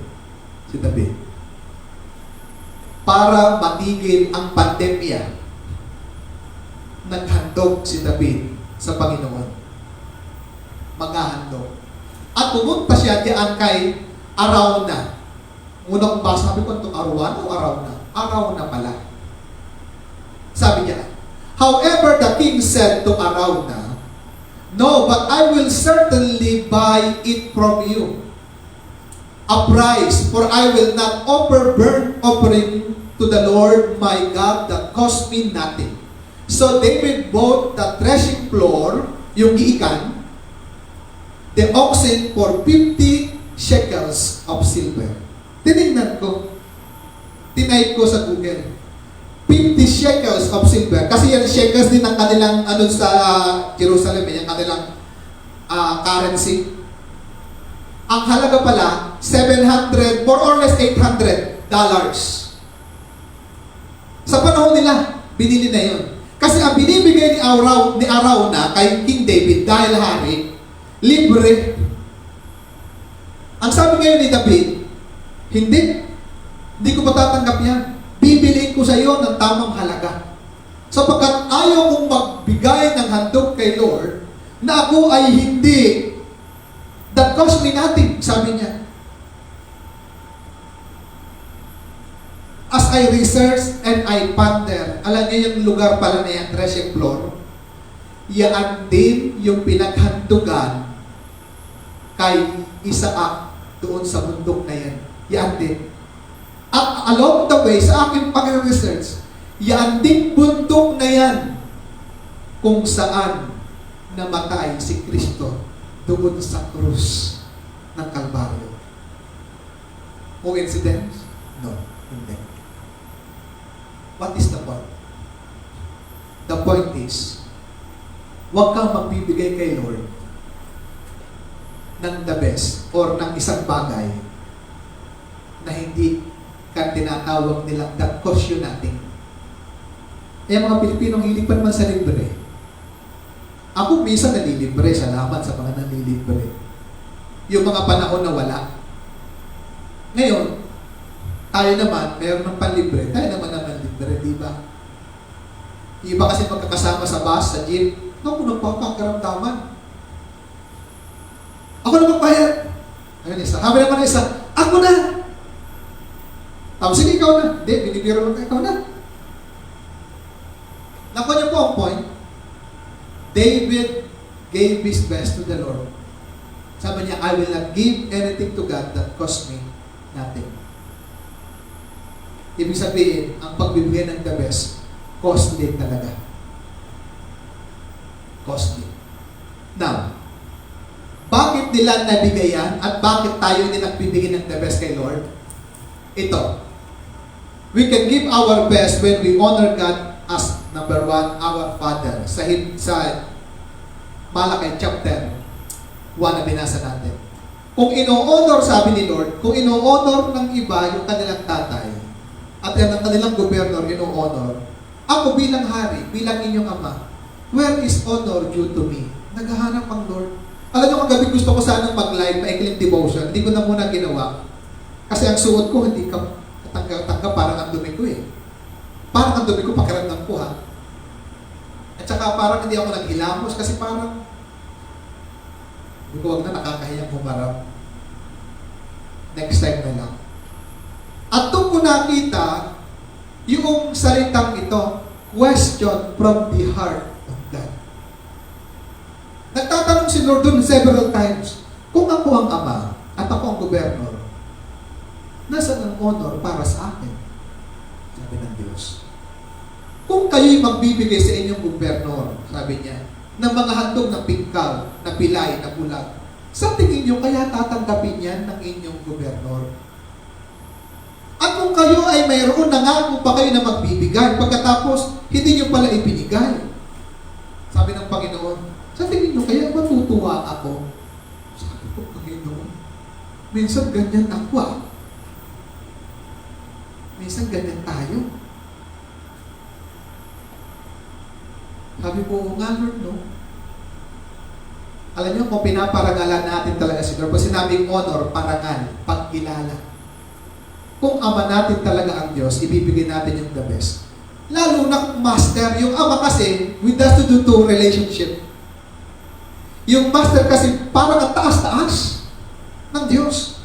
Speaker 1: si David. Para matigil ang pandemya, naghandog si David sa Panginoon. Maghahandog. At pumunta siya diyan kay Arauna. Unang ba, sabi ko ito, Arauna o Arauna? Arauna pala. Sabi niya, however, the king said to Arauna, no, but I will certainly buy it from you. A price, for I will not offer burnt offering to the Lord my God that cost me nothing. So David bought the threshing floor, yung giikan, the oxen for 50 shekels of silver. Tinignan ko. Tinayip ko sa Google. 50 shekels of silver. Kasi yan shekels din ang kanilang ano sa Jerusalem, yung kanilang currency. Ang halaga pala, 700, more or less $800. Sa panahon nila, binili na yun. Kasi ang binibigay ni Arauna kay King David dahil hari, libre. Ang sabi ngayon ni David, hindi ko matatanggap yan. Bibiliin ko sa iyo ng tamang halaga. Sapagkat ayaw kong magbigay ng handog kay Lord na ako ay hindi that cost me nothing, sabi niya. As I research and I ponder, alam niyo yung lugar pala na yan, threshing floor, yan din yung pinaghandugan kay Isaac doon sa bundok na yan. Yan din. At along the way, sa aking pag-research, yan din bundok na yan kung saan namatay si Kristo doon sa krus ng Kalbaryo. Coincidence? No, hindi. What is the point? The point is, huwag kang magbibigay kay Lord ng the best or ng isang bagay na hindi ka tinatawag nilang that cost you nothing. Kaya mga Pilipinong hilig pa naman sa libre. Ako minsan nalilibre, salamat sa mga nalilibre. Yung mga panahon na wala. Ngayon, tayo naman, mayroon ng panlibre, tayo naman libre, di ba? Iba kasi magkakasama sa bus, sa jeep, naku, nagpapakaramdaman. Ako na magbayad. Ayun isa. Sabi naman isa, ako na. Tapos sige, ikaw na. Hindi, binibiro lang ikaw na. Nakuha niyo po ang point. David gave his best to the Lord. Sabi niya, I will not give anything to God that cost me nothing. Ibig sabihin, ang pagbibigay ng the best, costly talaga. Costly. Now, bakit nila nabigayan at bakit tayo din nagbibigay ng the best kay Lord? Ito. We can give our best when we honor God as number one, our Father. Sa Malakay chapter 1 na binasa natin. Kung ino-honor, sabi ni Lord, kung ino-honor ng iba yung kanilang tatay, at yan ang kanilang gobernador, ino-honor, ako bilang hari, bilang inyong ama, where is honor due to me? Naghahanap ang Lord. Alam nyo, kagabi gusto ko sanang mag-live, maikling devotion. Hindi ko na muna ginawa. Kasi ang suot ko, hindi ka tangga, parang ang dumi ko eh. Parang ang dumi ko, pakiramdam ko ha. saka parang hindi ako naghilamos kasi parang huwag na, nakakahiyang humarap. Next time na lang. At doon ko nakita yung salitang ito, question from the heart of God. Nagtatanong si Lord doon several times, kung ako ang ama at ako ang gobernador, nasaan ang honor para sa akin? Sabi ng Diyos. Kung kayo'y magbibigay sa inyong gobernador, sabi niya, ng mga handog na pingkal, na pilay, na bulag, sa tingin niyo kaya tatanggapin yan ng inyong gobernador? At kung kayo ay mayroon nangako pa kayo na magbibigay, pagkatapos hindi niyo pala ibinigay, sabi ng Panginoon, sa tingin niyo kaya matutuwa ako? Sabi ko, Panginoon, minsan ganyan ako. Minsan ganyan tayo. Sabi ko, nga Lord, no? Alam niyo, kung pinaparangalan natin talaga si Lord, pag sinabing honor, parangal, pagkilala. Kung ama natin talaga ang Diyos, ibibigay natin yung the best. Lalo na kung master, yung ama kasi, with us to do to relationship. Yung master kasi, parang ang taas-taas ng Diyos.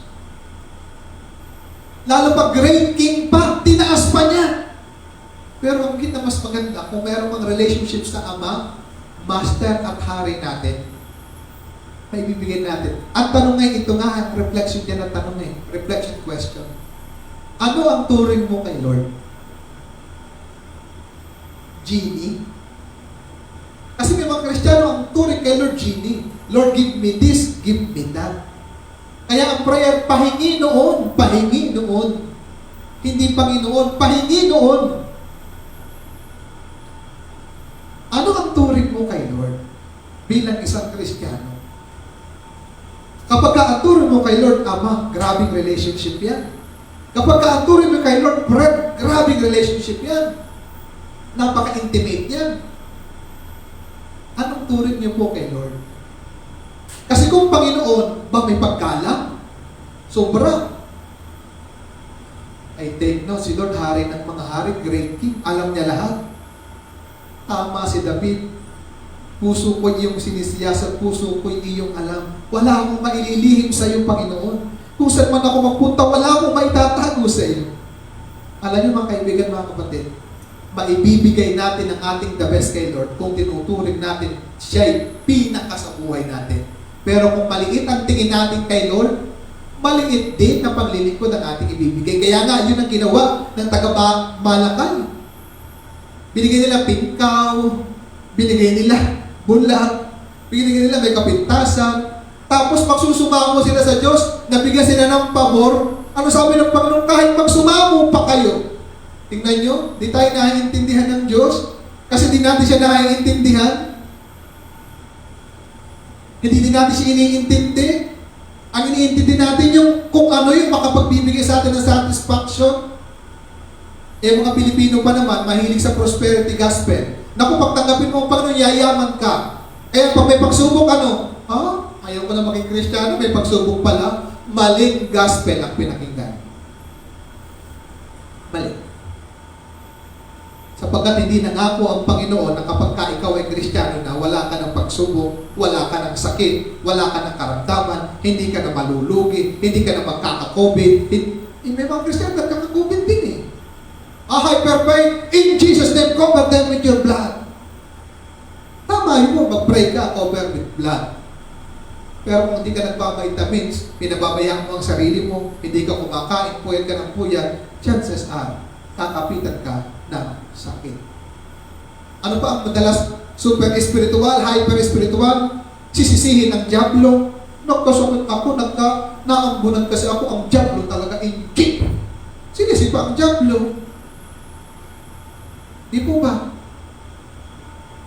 Speaker 1: Lalo pag great king pa, tinaas pa niya. Pero ang kita mas maganda, kung meron mang relationship sa ama, master at hari natin, may bibigyan natin. Ang tanong ngayon, ito nga, reflection dyan ang tanong ngayon. Reflection question. Ano ang turing mo kay Lord? Genie? Kasi may mga Kristiyano, ang turing kay Lord, genie. Lord, give me this, give me that. Kaya ang prayer, pahingi noon, pahingi noon. Hindi Panginoon, pahingi noon. Ano ang turing mo kay Lord bilang isang Kristiyano? Kapag ang turing mo kay Lord, Ama, grabing relationship yan. Kapag ang turing mo kay Lord, Brad, grabing relationship yan. Napaka-intimate yan. Anong turing niyo po kay Lord? Kasi kung Panginoon, ba may pagkalang? Sobra. I take note, si Lord, hari ng mga hari, great king, alam niya lahat. Tama si David. Puso ko iyong sinisiyasat, puso ko iyong alam. Wala akong maililihim sa iyo, Panginoon. Kung saan man ako magpunta, wala akong maitatago sa iyo. Alam niyo mga kaibigan, mga kapatid, maibibigay natin ang ating the best kay Lord kung tinuturing natin siya'y pinaka sa buhay natin. Pero kung maliit ang tingin natin kay Lord, maliit din na paglilingkod ang ating ibibigay. Kaya nga, yun ang ginawa ng taga-Malakay. Binigay nila pingkaw, binigay nila bulag, binigay nila may kapintasan, tapos magsusumamo sila sa Diyos, nabigyan sila ng pabor. Ano sabi ng Panginoon? Kahit magsumamo pa kayo. Tingnan nyo, di tayo naiintindihan ng Diyos kasi di natin siya naiintindihan. Hindi din natin siya iniintindi. Ang iniintindi natin yung kung ano yung makapagbibigay sa atin ng satisfaction. Eh mga Pilipino pa naman, mahilig sa prosperity gospel. Naku, pagtanggapin mo ang Panginoon, yayaman ka. Kaya pag may pagsubok, ano? Ayaw ko na maging Kristiyano, may pagsubok pala. Maling gospel ang pinakinggan. Mali. Sapagkat hindi nangako ang Panginoon na kapag ka ikaw ay Kristiyano na wala ka ng pagsubok, wala ka ng sakit, wala ka ng karamdaman, hindi ka na malulugi, hindi ka na magkaka-COVID. May mga Kristiyano nagkaka-COVID din eh. Hyper-pray, in Jesus' name, cover them with your blood. Tama yun mo, mag-pray ka, cover with blood. Pero kung hindi ka nagbabitamins, pinababayaan mo ang sarili mo, hindi ka kumakain, puyat ka ng puyat, chances are, kakapitan ka ng sakit. Ano pa ang madalas super spiritual, hyper spiritual? Sisisihin ng dyablo. Nagkasakit ako, naambunan kasi ako, ang dyablo talaga injik. Sinisipa ang dyablo. Di po ba?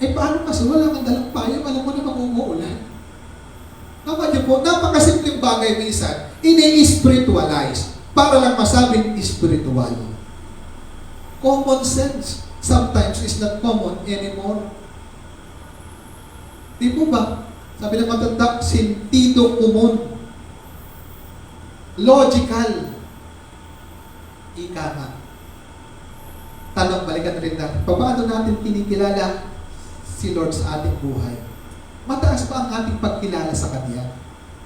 Speaker 1: Eh paano kasi wala kang dalang payong, alam mo na mag-uulan. Tama niyo po, napakasimpleng bagay minsan, ini-spiritualize para lang masabing spiritual. Common sense sometimes is not common anymore. Di po ba? Sabi ng matanda, sentido común. Logical. Ika nga. Tanong, balikan rin natin. Paano natin kinikilala si Lord sa ating buhay, mataas pa ang ating pagkilala sa Kanya.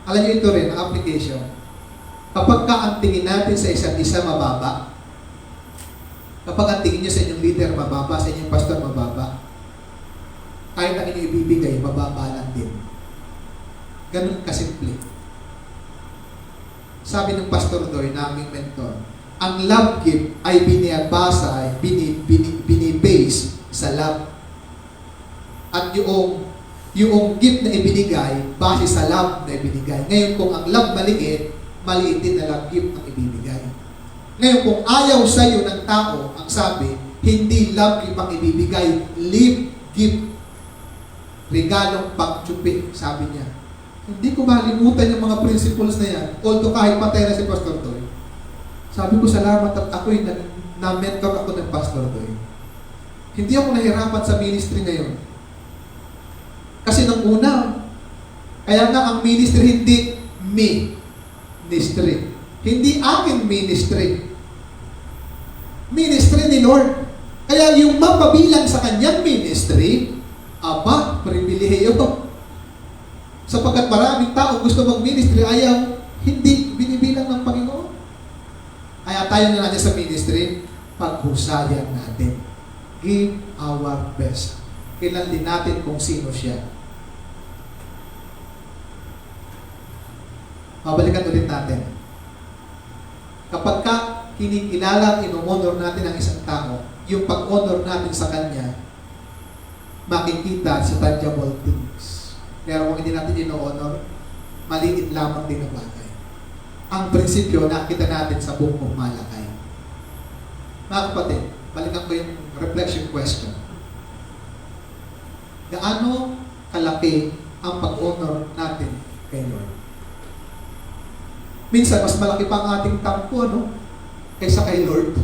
Speaker 1: Alam niyo ito rin, ang application. Kapag ka ang tingin natin sa isa't isa mababa, kapag ang tingin niyo sa inyong leader mababa, sa inyong pastor mababa, kahit ang inyong ibibigay, mababa lang din. Ganun kasimple. Sabi ng Pastor Doy, na aming mentor, ang love gift ay binibasa, binibase sa love. At yung gift na ibinigay, base sa love na ibinigay. Ngayon kung ang love maliit, maliit din na love gift ang ibibigay. Ngayon kung ayaw sa'yo ng tao, ang sabi, hindi love gift ang ibibigay, live gift. Regalong pagtsupi, sabi niya. Hindi ko malimutan yung mga principles na yan. Although kahit patay na si Pastor Doy, sabi ko salamat at ako'y na-mentor ako ng Pastor Doy. Hindi ako nahirapan sa ministry ngayon. Kasi nung una, kaya nga ang ministry hindi ministry. Hindi aking ministry. Ministry ni Lord. Kaya yung mapabilang sa kanyang ministry, aba, pribilehiyo. Sapagkat maraming tao gusto mag-ministry, ayaw, hindi binibilang ng Panginoon. Kaya tayo na natin sa ministry, paghusayan natin. Give our best. Kilalanin natin kung sino siya. Babalikan ulit natin. Kapag ka kinikilala at ino-honor natin ang isang tao, yung pag-honor natin sa kanya, makikita sa tangible things. Pero kung hindi natin ino-honor, maliit lamang din ang bagay. Ang prinsipyo, nakita natin sa buong malakay. Mga kapatid, balikan ko yung reflection question. Gaano kalaki ang pag-honor natin kay Lord? Minsan, mas malaki pa ang ating tampo, no? Kaysa kay Lord.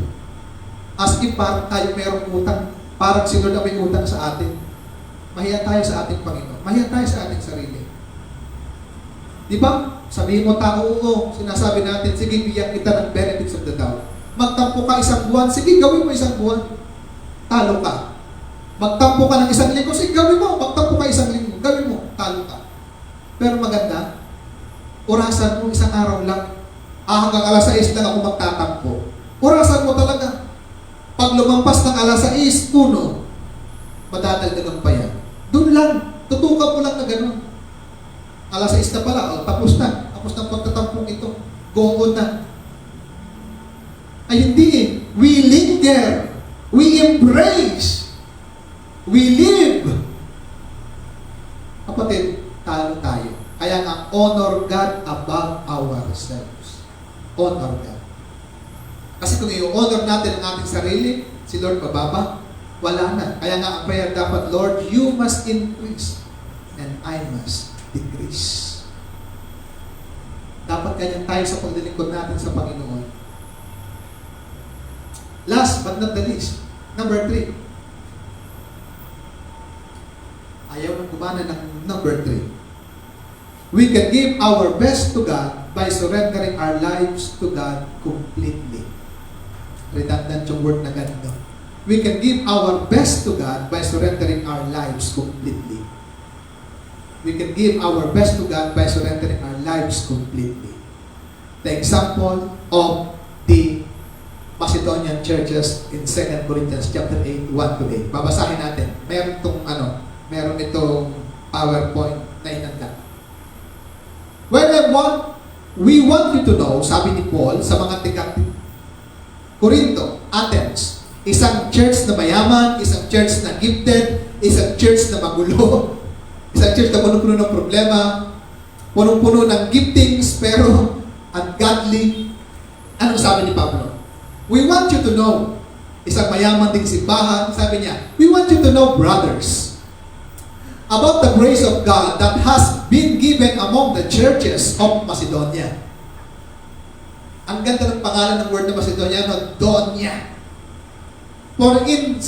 Speaker 1: As if parang tayo mayroong utang, parang si Lord ang may utang sa atin. Mahiya tayo sa ating Panginoon. Mahiya tayo sa ating sarili. Di ba? Sabihin mo tao, oo, sinasabi natin, sige, bigyan kita ng benefits of the doubt. Magtampo ka isang buwan, sige, gawin mo isang buwan. Talo ka. Magtampo ka ng isang linggo, sige, gawin mo. Magtampo ka isang linggo, gawin mo. Talo ka. Pero maganda, orasan mo isang araw lang. Hanggang alas 6 lang ako magtatampo. Orasan mo talaga. Pag lumampas ng alas 6, madadagdagan pa yan. Doon lang. Tutukan mo lang na gano'n. Alas 6 na pala. O, tapos na. Tapos na pagtatampong ito. Go on na. Ay hindi eh. We linger. We embrace. We live. Kapatid, talo tayo. Kaya nga, honor God above ourselves. Honor God. Kasi kung i-honor natin ang ating sarili, si Lord mababa, wala na. Kaya nga ang prayer dapat, Lord, you must increase and I must decrease. Dapat ganyan tayo sa paglilingkod natin sa Panginoon. Last but not the least, number 3. Ayaw nang gumana ng number 3. We can give our best to God by surrendering our lives to God completely. Redundant yung word na ganito. We can give our best to God by surrendering our lives completely. We can give our best to God by surrendering our lives completely. The example of the Macedonian churches in 2 Corinthians chapter 8, 1-8. Babasahin natin. Meron itong PowerPoint na inanda. We want you to know, sabi ni Paul sa mga tigang Corinto, Athens, isang church na mayaman, isang church na gifted, isang church na magulo, isang church na punong-puno ng problema, punong-puno ng giftings, pero ungodly. Anong sabi ni Pablo? We want you to know, isang mayaman ding simbahan, sabi niya, we want you to know, brothers, about the grace of God that has been given among the churches of Macedonia. Ang ganda ng pangalan ng word na Macedonia, Macedonia. For in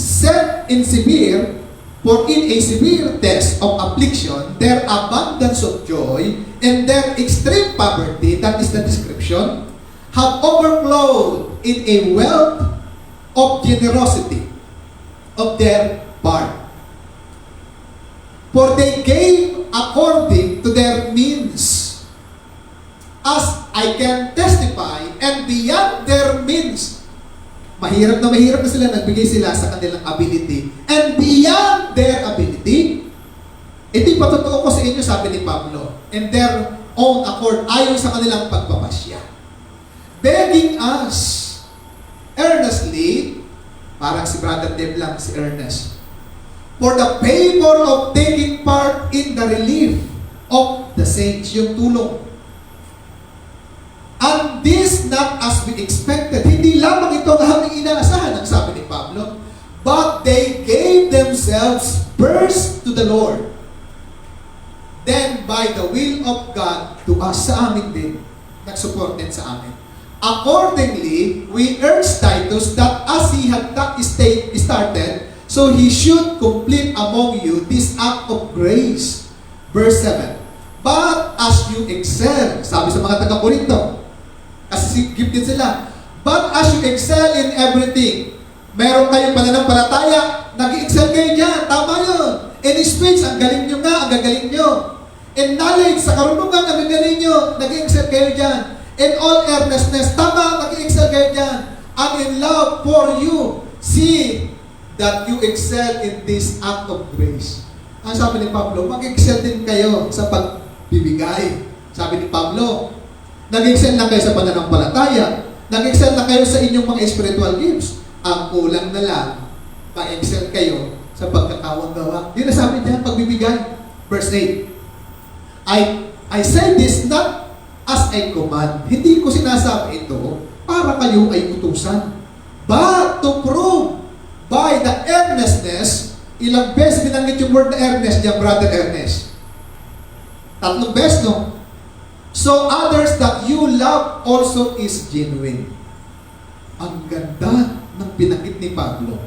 Speaker 1: a severe test of affliction, their abundance of joy and their extreme poverty, that is the description, have overflowed in a wealth of generosity of their part. For they gave according to their means, as I can testify, and beyond their means. Mahirap na sila, nagbigay sila sa kanilang ability. And beyond their ability, ito'y patotoo ko sa inyo, sabi ni Pablo, and their own accord, ayon sa kanilang pagpapasya. Begging us, earnestly, parang si Brother Deb lang, si Ernest, for the favor of taking part in the relief of the saints, yung tulong. And this not as we expected. Hindi lamang ito ang aming inaasahan, ang sabi ni Pablo, but they gave themselves first to the Lord. Then by the will of God to us, sa amin din, nag-support din sa amin. Accordingly, we urge Titus that as he had not started, so he should complete among you this act of grace. Verse 7. But as you excel, sabi sa mga taga-Korinto, kasi gifted sila, but as you excel in everything, meron kayong pananampalataya, nag-excel kayo dyan, tama yun. In speech, ang galing nyo nga, ang gagaling nyo. In knowledge, sa karunungan, ang gagaling nyo, nag-excel kayo dyan. In all earnestness, tama, nag-excel kayo dyan. And in love for you, see that you excel in this act of grace. Ang sabi ni Pablo, mag-excel din kayo sa pagbibigay. Sabi ni Pablo, nag-excel lang kayo sa pananampalataya, nag-excel lang kayo sa inyong mga spiritual gifts. Ang kulang na lang, ma-excel kayo sa pagkakawang gawa. Yun na sabi niya, pagbibigay. Verse 8. I say this not as a command. Hindi ko sinasabi ito para kayo ay utusan. But to prove by the earnestness, ilang beses binanggit yung word na earnest niya, Brother Ernest? 3 beses, no? So others that you love also is genuine. Ang ganda ng binanggit ni Pablo.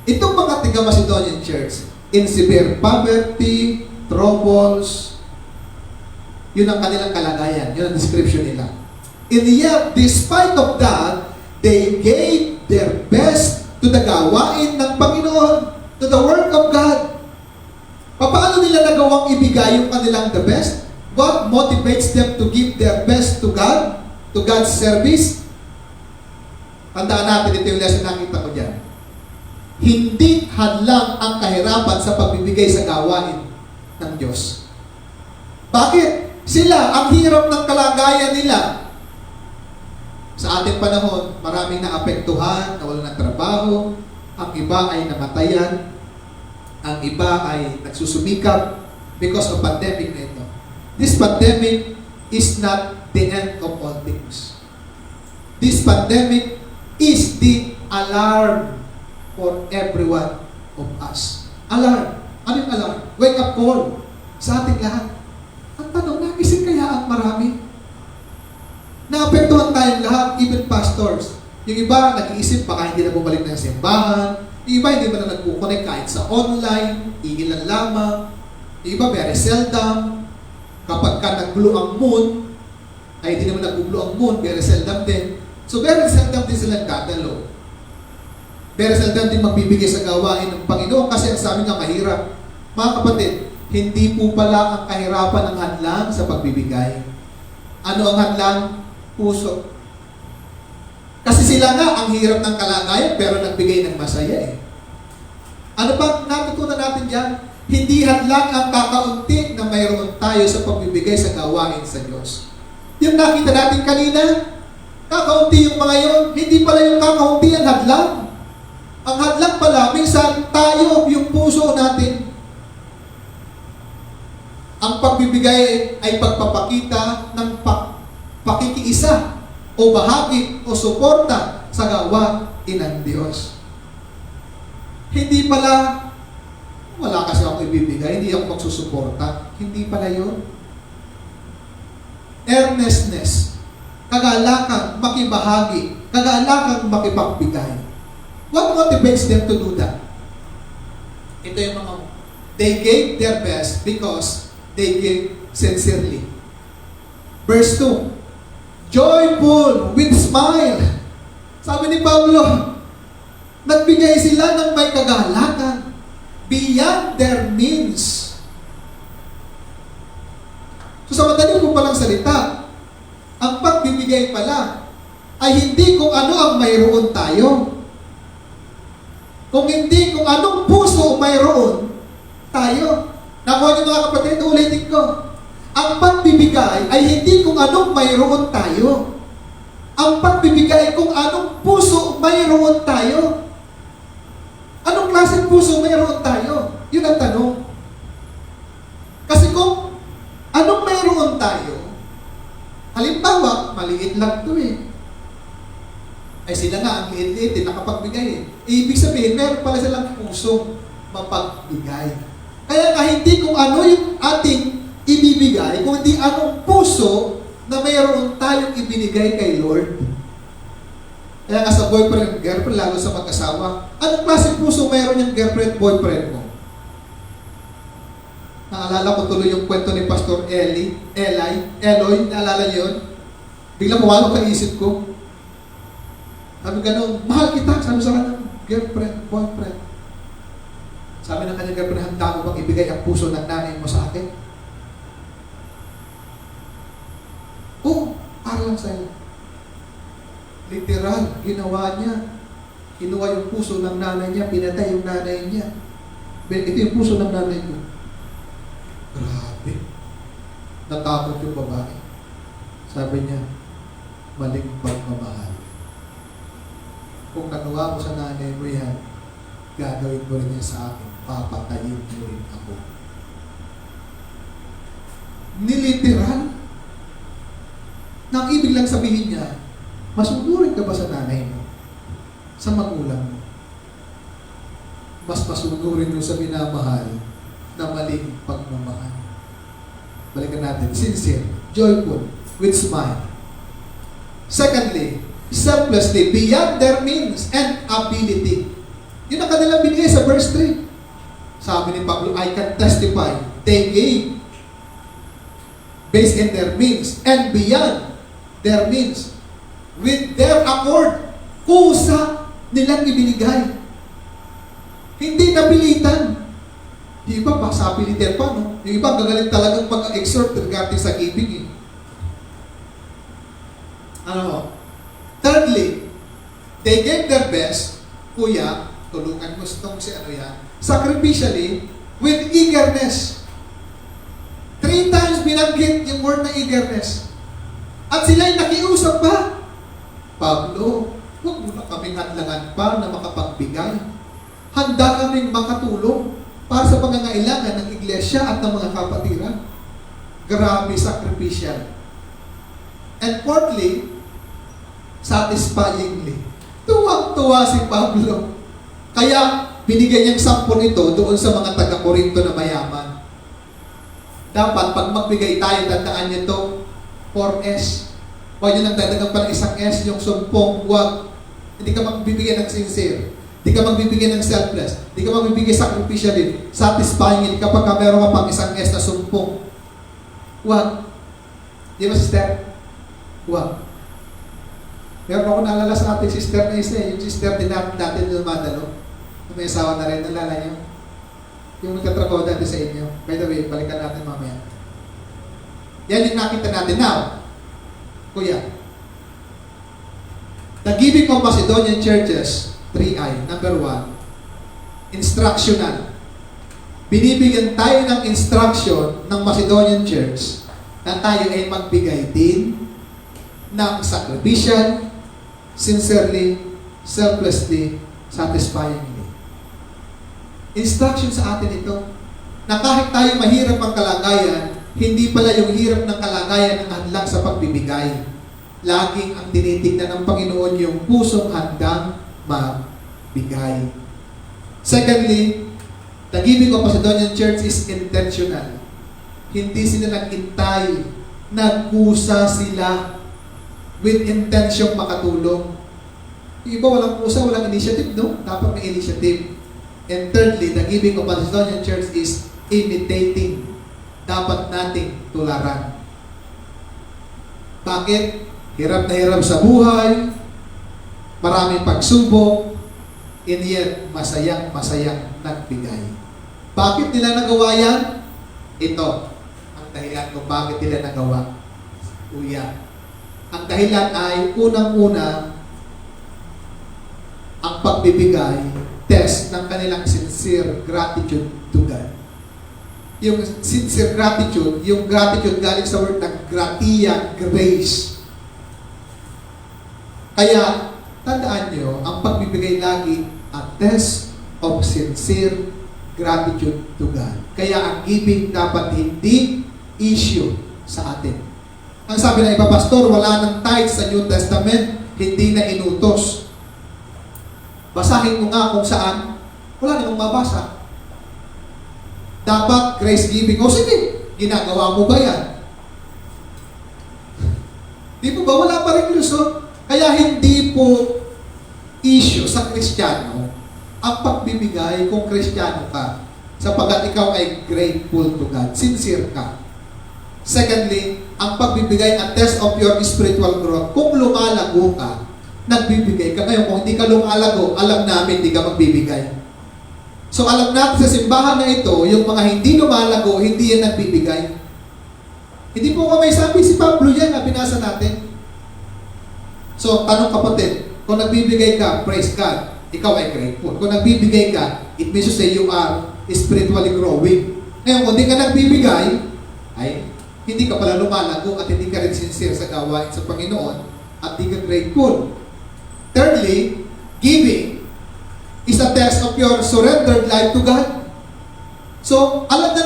Speaker 1: Itong mga taga-Macedonian church, in severe poverty, troubles, yun ang kanilang kalagayan. Yun ang description nila. And yet, despite of that, they gave their best to the gawain ng Panginoon, to the work of God. Paano nila nagawang ibigay yung kanilang the best? What motivates them to give their best to God? To God's service? Tandaan natin, ito yung lesson nakita ko dyan. Hindi hadlang ang kahirapan sa pagbibigay sa gawain ng Diyos. Bakit? Sila, ang hirap ng kalagayan nila. Sa ating panahon, maraming naapektuhan, nawalan ng trabaho, ang iba ay namatayan, ang iba ay nagsusumikap because of pandemic na ito. This pandemic is not the end of all things. This pandemic is the alarm for everyone of us. Alarm. Ano yung alarm? Wake up call sa ating lahat. Ang tanong, nagising kaya ang marami? Naapektuhan tayong lahat, even pastors. Yung iba, nag-iisip, baka hindi na bumalik ng simbahan. Yung iba, hindi ba na nagkukonek kahit sa online, iilan lamang. Yung iba, very seldom. Kapag ka nag-blue ang moon, ay hindi naman nag-blue ang moon, very seldom din. So, very seldom din silang dadalo. Very seldom din magbibigay sa gawain ng Panginoon kasi ang sabi nga mahirap. Mga kapatid, hindi po pala ang kahirapan ng hadlang sa pagbibigay. Ano ang hadlang? Puso. Kasi sila nga ang hirap ng kalagayan pero nagbigay ng masaya eh. Ano pa natutunan natin dyan? Hindi hadlang ang kakaunti na mayroon tayo sa pagbibigay sa gawain sa Diyos. Yung nakita natin kanina, kakaunti yung mga yun, hindi pala yung kakaunti ang hadlang. Ang hadlang pala, minsan tayo, yung puso natin. Ang pagbibigay ay pagpapakita ng pakikiisa o bahagi o suporta sa gawain ng Diyos. Hindi pala, wala kasi ako ibibigay, hindi ako magsusuporta. Hindi pala yun. Earnestness, kagalakan, makibahagi, kagalakan, makipagbigay. What motivates them to do that? Ito yung mga, they gave their best because they gave sincerely. Verse 2, joyful, with smile. Sabi ni Pablo, nagbigay sila ng may kagalakan, beyond their means. So sa madali ko palang salita, ang pagbibigay pala ay hindi kung ano ang mayroon tayo. Kung hindi kung anong puso mayroon tayo. Nakuha niyo mga kapatid, ulitin ko. Ang pagbibigay ay hindi kung anong mayroon tayo. Ang pagbibigay kung anong puso mayroon tayo. Anong klaseng puso mayroon tayo? Yun ang tanong. Kasi kung anong mayroon tayo, halimbawa, maliit lang ito eh. Ay sila nga, ang liit-liit, nakapagbigay eh. Ibig sabihin, meron pala silang pusong mapagbigay. Kaya nga hindi kung ano yung ating ibibigay, kundi anong puso na mayroon tayong ibinigay kay Lord. Kaya nga sa boyfriend, girlfriend, lalo sa mag-asawa, anong klaseng puso mayroon yung girlfriend, boyfriend mo? Naalala ko tuloy yung kwento ni Pastor Eloy, naalala niyo yun? Biglang mawalo ka isip ko. Sabi ganun, mahal kita, sabi sa kanya, girlfriend, boyfriend. Sabi ng kanya girlfriend, handa mo bang ibigay ang puso ng nanay mo sa akin? Oo, para lang sa'yo. Literal, ginawa niya. Kinuha yung puso ng nanay niya, pinatay yung nanay niya. Ito yung puso ng nanay ko. Grabe. Natakot yung babae. Sabi niya, maling pagmamahal. Kung nanuwa mo sa nanay mo yan, gagawin mo rin yan sa akin. Papatayin mo rin ako. Niliteral. Nang ibig lang sabihin niya, masunurin ka ba sa nanay mo? Sa magulang mo? Mas masunurin mo sa minamahal na maling pagmamahal. Balikan natin. Sincere, joyful, with smile. Secondly, selflessly, beyond their means and ability. Yun ang kanilang binigay sa verse 3. Sabi ni Pablo, I can testify, they gave based in their means and beyond their means. With their accord, kusa nilang ibinigay. Hindi napilitan. Yung iba pa, sa apilitan pa, no? Yung iba, gagaling talagang mag-exhort regarding sa giving, eh. Ano? Thirdly, they gave their best, kuya, tulungan mo itong si ano yan, sacrificially, with eagerness. 3 times binanggit yung word na eagerness. At sila'y nakiusap pa. Pablo, huwag mo na kaming hadlangan pa na makapagbigay. Handa kaming makatulong para sa pangangailangan ng iglesia at ng mga kapatiran. Grabe, sacrificial. And fourthly, satisfyingly. Tuwang-tuwa si Pablo. Kaya, binigyan niyang 10 ito doon sa mga taga-Korinto na mayaman. Dapat, pag magbigay tayo, tandaan niyo ito, 4S. Huwag niyo nang dadagang pa ng isang S, yung sumpong, huwag. Hindi ka magbibigyan ng sincere. Hindi ka magbibigyan ng selfless. Hindi ka magbibigyan sacrificially. Satisfying kapag meron ka pang isang S na sumpong. Huwag. Di ba, sister? Huwag. Meron ako naalala sa ating sister na isa, yung sister din natin lumadalo. May asawa na rin, nalala niyo? Yung nagkatrabaho dati sa inyo. By the way, balikan natin mamaya. Yan yung nakita natin. Now, kuya, the giving of Macedonian churches, 3I, number 1, instructional. Binibigyan tayo ng instruction ng Macedonian church na tayo ay magbigay din ng sacrificial, sincerely, selflessly, satisfyingly. Instruction sa atin ito na kahit tayo mahirap ang kalagayan, hindi pala yung hirap ng kalagayan ang hadlang sa pagbibigay. Laging ang tinitignan ng Panginoon yung pusong handang magbigay. Secondly, the giving of Macedonian church is intentional. Hindi sila nag-intay, nagkusa sila with intention makatulong. Yung iba walang kusa, walang initiative, no? Dapat may initiative. And thirdly, the giving of Macedonian church is imitating. Dapat nating tularan. Bakit? Hirap na hirap sa buhay, maraming pagsubok, and yet masayang nagbigay. Bakit nila nagawa yan? Ito, ang ang dahilan kung bakit nila nagawa. Uya. Ang dahilan ay unang-una, ang pagbibigay, test ng kanilang sincere gratitude to God. Yung sincere gratitude, yung gratitude galing sa word ng gratia, grace. Kaya, tandaan nyo, ang pagbibigay lagi a test of sincere gratitude to God. Kaya ang giving dapat hindi issue sa atin. Ang sabi ng iba, pastor, wala nang tithe sa New Testament, hindi na inutos. Basahin mo nga kung saan, wala namang mabasa. Dapat grace giving. O sige, ginagawa mo ba yan? Di po ba? Wala pa rin lusot. Kaya hindi po issue sa Kristiyano ang pagbibigay kung Kristiyano ka, sapagkat ikaw ay grateful to God, sincere ka. Secondly, ang pagbibigay ang test of your spiritual growth. Kung lumalago ka, nagbibigay ka. Ngayon, kung hindi ka lumalago, alam namin hindi ka magbibigay. So alam natin sa simbahan na ito, yung mga hindi lumalago, hindi yan nagbibigay. Hindi po may sabi si Pablo yan na binasa natin. So, tanong kapatid, kung nagbibigay ka, praise God, ikaw ay grateful. Kung nagbibigay ka, it means to say you are spiritually growing. Ngayon, kung hindi ka nagbibigay, ay hindi ka pala lumalago at hindi ka rin sincere sa gawain sa Panginoon at hindi ka grateful. Thirdly, giving is a test of your surrendered life to God. So, alam na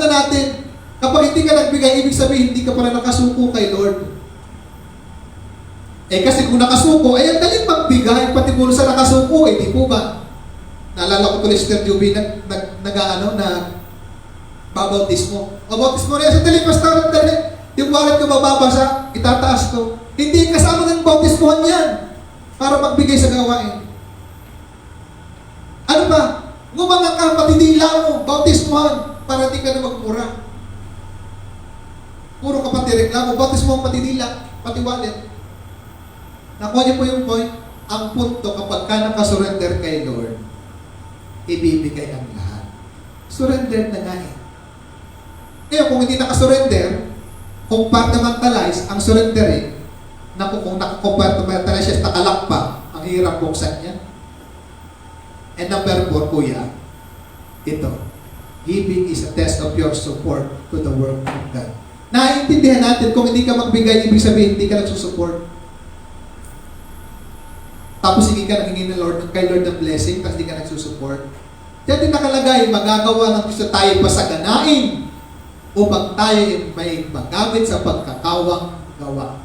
Speaker 1: natin, kapag hindi ka nagbigay, ibig sabihin, hindi ka pala nakasuko kay Lord. Kasi kung nakasuko, ang daling magbigay, pati mula sa nakasuko, di po ba? Naalala ko tuloy si Sister Juby, babautismo. O bautismo rin, sa daling pastor, yung wallet ko mababasa, itataas ko. Hindi kasama ng bautismohan yan para magbigay sa gawain. Ano ba? Gumanga ka, patidila mo, bautismohan, para di ka na magmura. Puro ka pati reklamo, bautismohan, patidila, pati wallet. Nakuha niyo po yung point. Ang punto, kapag ka nakasurrender kay Lord, ibibigay ang lahat. Surrender na nga eh. Ngayon, kung hindi nakasurrender, compartmentalize ang surrendering, kung nakakompartmentalize siya, nakalakpa, ang hirap buksan niya. And number 4, kuya, ito, giving is a test of your support to the work of God. Naiintindihan natin, kung hindi ka magbigay, ibig sabihin, hindi ka nagsusupport. Tapos hindi ka nangingin kay Lord ng blessing, tapos hindi ka nagsusupport. Diyan din nakalagay, magagawa ng gusto tayo pasaganain upang tayo may magamit sa pagkakawang gawa.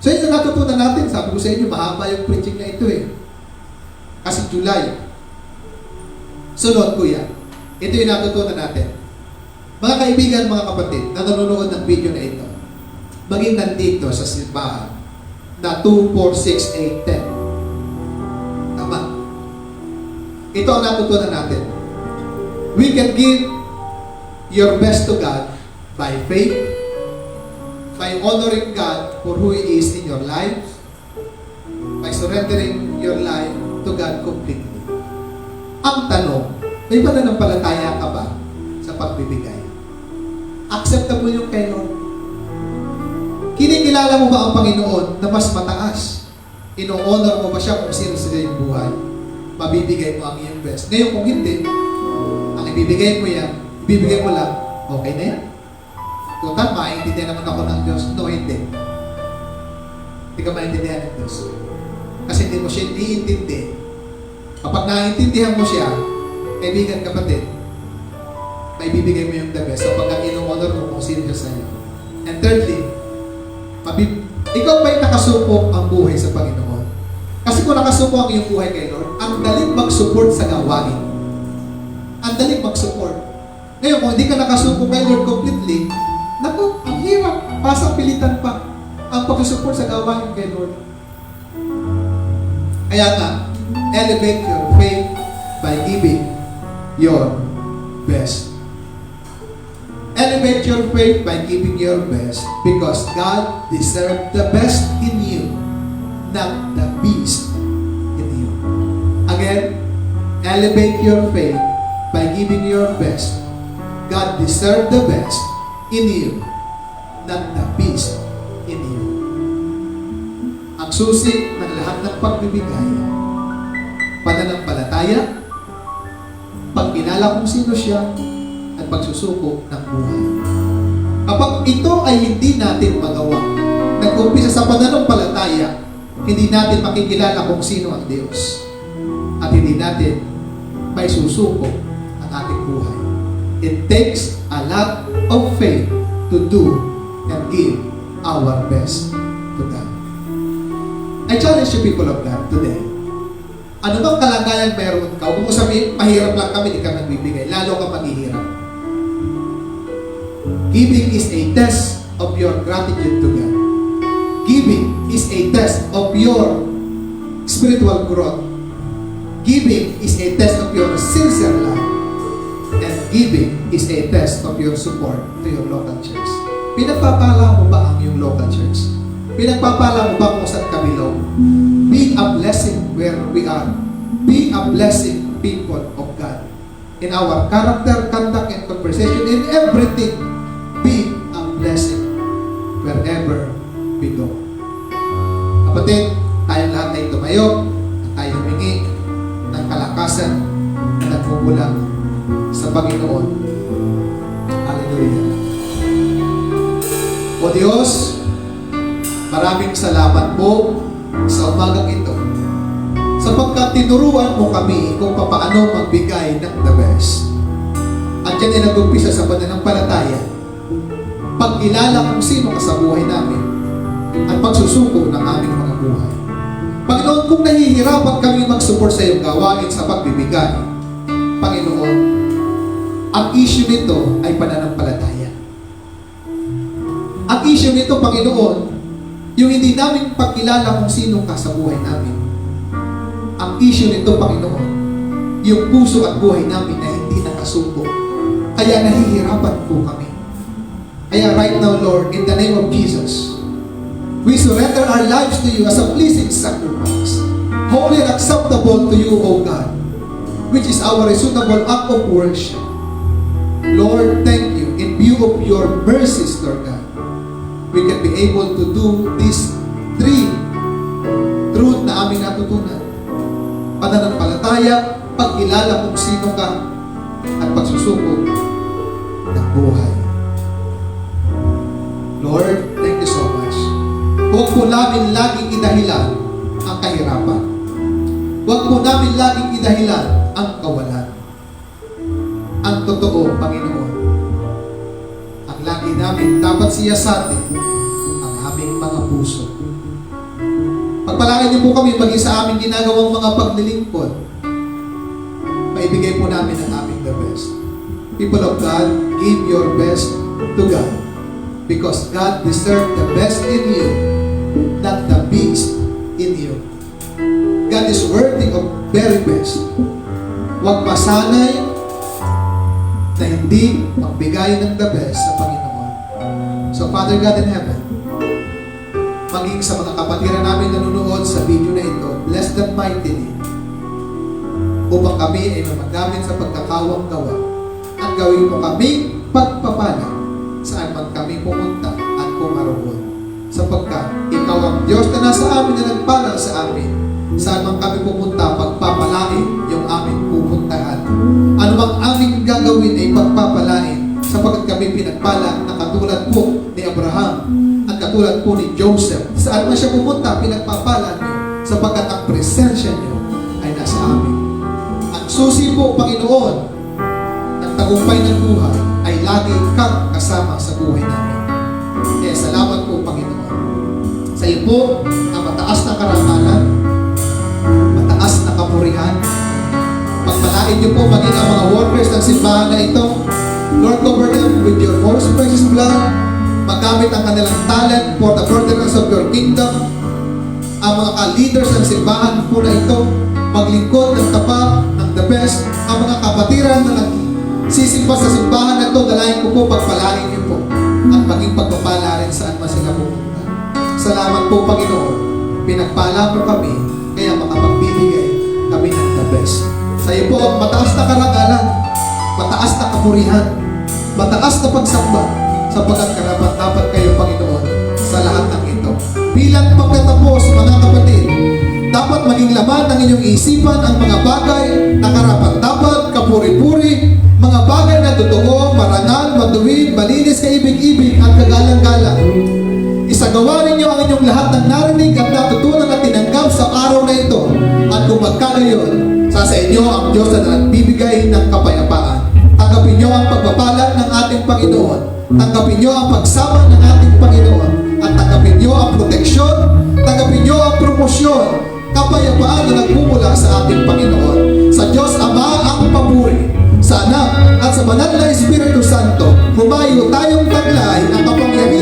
Speaker 1: So yun ang natutunan natin. Sabi ko sa inyo, mahaba yung preaching na ito eh. Kasi July. Sunod, kuya. Ito yung natutunan natin. Mga kaibigan, mga kapatid, na nanonood ng video na ito, maging nandito sa simbahan na 2, 4, 6, 8, 10. Tama. Ito ang natutunan natin. We can give your best to God by faith, by honoring God for who He is in your life, by surrendering your life to God completely. Ang tanong, may pananampalataya ka ba sa pagbibigay? Acceptable yung kay Lord. Kinikilala mo ba ang Panginoon na mas mataas? Ino-honor mo ba siya kung sino sa iyong buhay? Mabibigay mo ang iyong best. Ngayon kung hindi, ang ibibigay mo yan, ibibigay mo lang, okay na yan. Total, maintindihan naman ako ng Diyos. No, hindi. Hindi ka maintindihan ng Diyos. Kasi hindi mo siya iniintindi. Kapag naiintindihan mo siya, kaibigan, kapatid, may bibigay mo yung the best sapagkat ino-honor mo kung sino sa iyo. And thirdly, ikaw ba'y nakasuko ang buhay sa Panginoon? Kasi kung nakasuko ang iyong buhay kay Lord, ang daling mag-support sa gawain. Ang daling mag-support. Ngayon, kung hindi ka nakasuko kay Lord completely, naku, ang hirap. Pasang pilitan pa ang pag-support sa gawain kay Lord. Kaya nga, elevate your faith by giving your best. Elevate your faith by giving your best because God deserves the best in you, not the beast in you. Again, elevate your faith by giving your best. God deserves the best, in you, not the beast in you. Ang susi ng lahat ng pagbibigay, pananampalataya, pagkilala kung sino siya, at pagsusuko ng buhay. Kapag ito ay hindi natin magawa, nag-umpisa sa pananampalataya, hindi natin makikilala kung sino ang Diyos. At hindi natin may susuko ang ating buhay. It takes a lot of faith to do and give our best to God. I challenge you people of God today. Ano bang kalagayan meron ka? Kung sabihin, mahirap lang kami, di ka nagbibigay. Lalo ka maghihirap. Giving is a test of your gratitude to God. Giving is a test of your spiritual growth. Giving is a test of your sincere love. And giving is a test of your support to your local church. Pinagpapala mo ba ang iyong local church? Pinagpapala mo ba kung saan ka below? Be a blessing where we are. Be a blessing, people of God. In our character, conduct, and conversation, in everything, be a blessing wherever we go. Kapatid, tayong lahat ay tumayo at tayo humingi ng kalakasan na nagmumula sa Panginoon. Hallelujah. O Diyos, maraming salamat po sa umagang ito sapagkat tinuruan mo kami kung paano magbigay ng the best. At yan ay nag-umpisa sa pananampalataya, pagkilala kung sino ka sa buhay namin, at pagsusuko ng aming mga buhay. Panginoon, kung nahihirapan kami mag-support sa iyong gawain sa pagbibigay, Panginoon, ang issue nito ay pananampalataya. Ang issue nito, Panginoon, yung hindi namin pagkilala kung sino ka sa buhay namin. Ang issue nito, Panginoon, yung puso at buhay namin na hindi nakasuko. Kaya nahihirapan po kami. Kaya right now, Lord, in the name of Jesus, we surrender our lives to you as a pleasing sacrifice, holy and acceptable to you, O God, which is our reasonable act of worship. Lord, thank you. In view of your mercies, Lord God, we can be able to do these three truth na aming natutunan. Pananampalataya, pagkilala kung sino ka, at pagsusuko ng buhay. Lord, thank you so much. Huwag po namin laging idahilan ang kahirapan. Huwag po namin laging idahilan ang kawalan. Ang totoo, Panginoon, ang lagi namin dapat siyasatin ang aming mga puso. Pagpalain niyo po kami maging sa aming ginagawang mga paglilingkod. Maibigay po namin ang aming the best. People of God, give your best to God. Because God deserves the best in you, not the beast in you. God is worthy of very best. Huwag masanay na hindi magbigay ng the best sa Panginoon. So, Father God in heaven, maging sa mga kapatiran namin nanonood sa video na ito, bless them mightily upang kami ay magamit sa pagkakawang gawa at gawin mo kami pagpapala saan man kami pumunta at kumaroon. Sapagkat ikaw ang Diyos na nasa amin na nagpala sa amin. Saan man kami pumunta, pagpapalain yung aming pupuntahan. Ano bang aming gagawin ay pagpapalain sapagkat kami pinagpala na katulad po ni Abraham at katulad po ni Joseph. Saan man siya pumunta, pinagpapala niyo sapagkat ang presensya niyo ay nasa amin. Ang susi po, Panginoon, ng tagumpay ng buhay ay lagi kang kasama sa buhay namin. Kaya salamat po, Panginoon. Sa iyo po ang mataas na karangalan, mataas na kapurihan. Pagpalain niyo po maging ang mga workers ng simbahan na ito. Lord, cover them with your most precious blood. Magamit ang kanilang talent for the furtherance of your kingdom. Ang mga ka-leaders ng simbahan po na ito, maglingkod ng tapat, ng the best. Ang mga kapatiran na nagsisimba sa simbahan na ito, dalayan ko po, pagpalain niyo po. At maging pagpapala rin saan man sila pumunta. Salamat po, Panginoon. Pinagpala mo kami, kaya makapagbibigay kami ng the best. Sa iyo po ang mataas na karangalan, mataas na kapurihan, mataas na pagsamba, sapagkat karapat-dapat kayo, Panginoon, sa lahat ng ito. Bilang pagkatapos, mga kapatid, dapat maging laman ng inyong isipan ang mga bagay na karapat-dapat, kapuri-puri, mga bagay na totoo, marangal, matuwid, malinis, kaibig-ibig at kagalang-galang. Isagawa ninyo ang inyong lahat ng narinig at natutunan at tinanggap sa araw na ito. At kung magkano yun, sa inyo ang Diyos na nagbibigay ng kapayapaan. Tanggapin nyo ang pagpapala ng ating Panginoon. Tanggapin nyo ang pagsama ng ating Panginoon. At tanggapin nyo ang proteksyon. Tanggapin nyo ang promosyon. Kapayapaan na nagmumula sa ating Panginoon. Sa Diyos Ama ang papuri. Sa Anak at sa Banal na Espiritu Santo, humayo tayong taglay ang kapangyarihan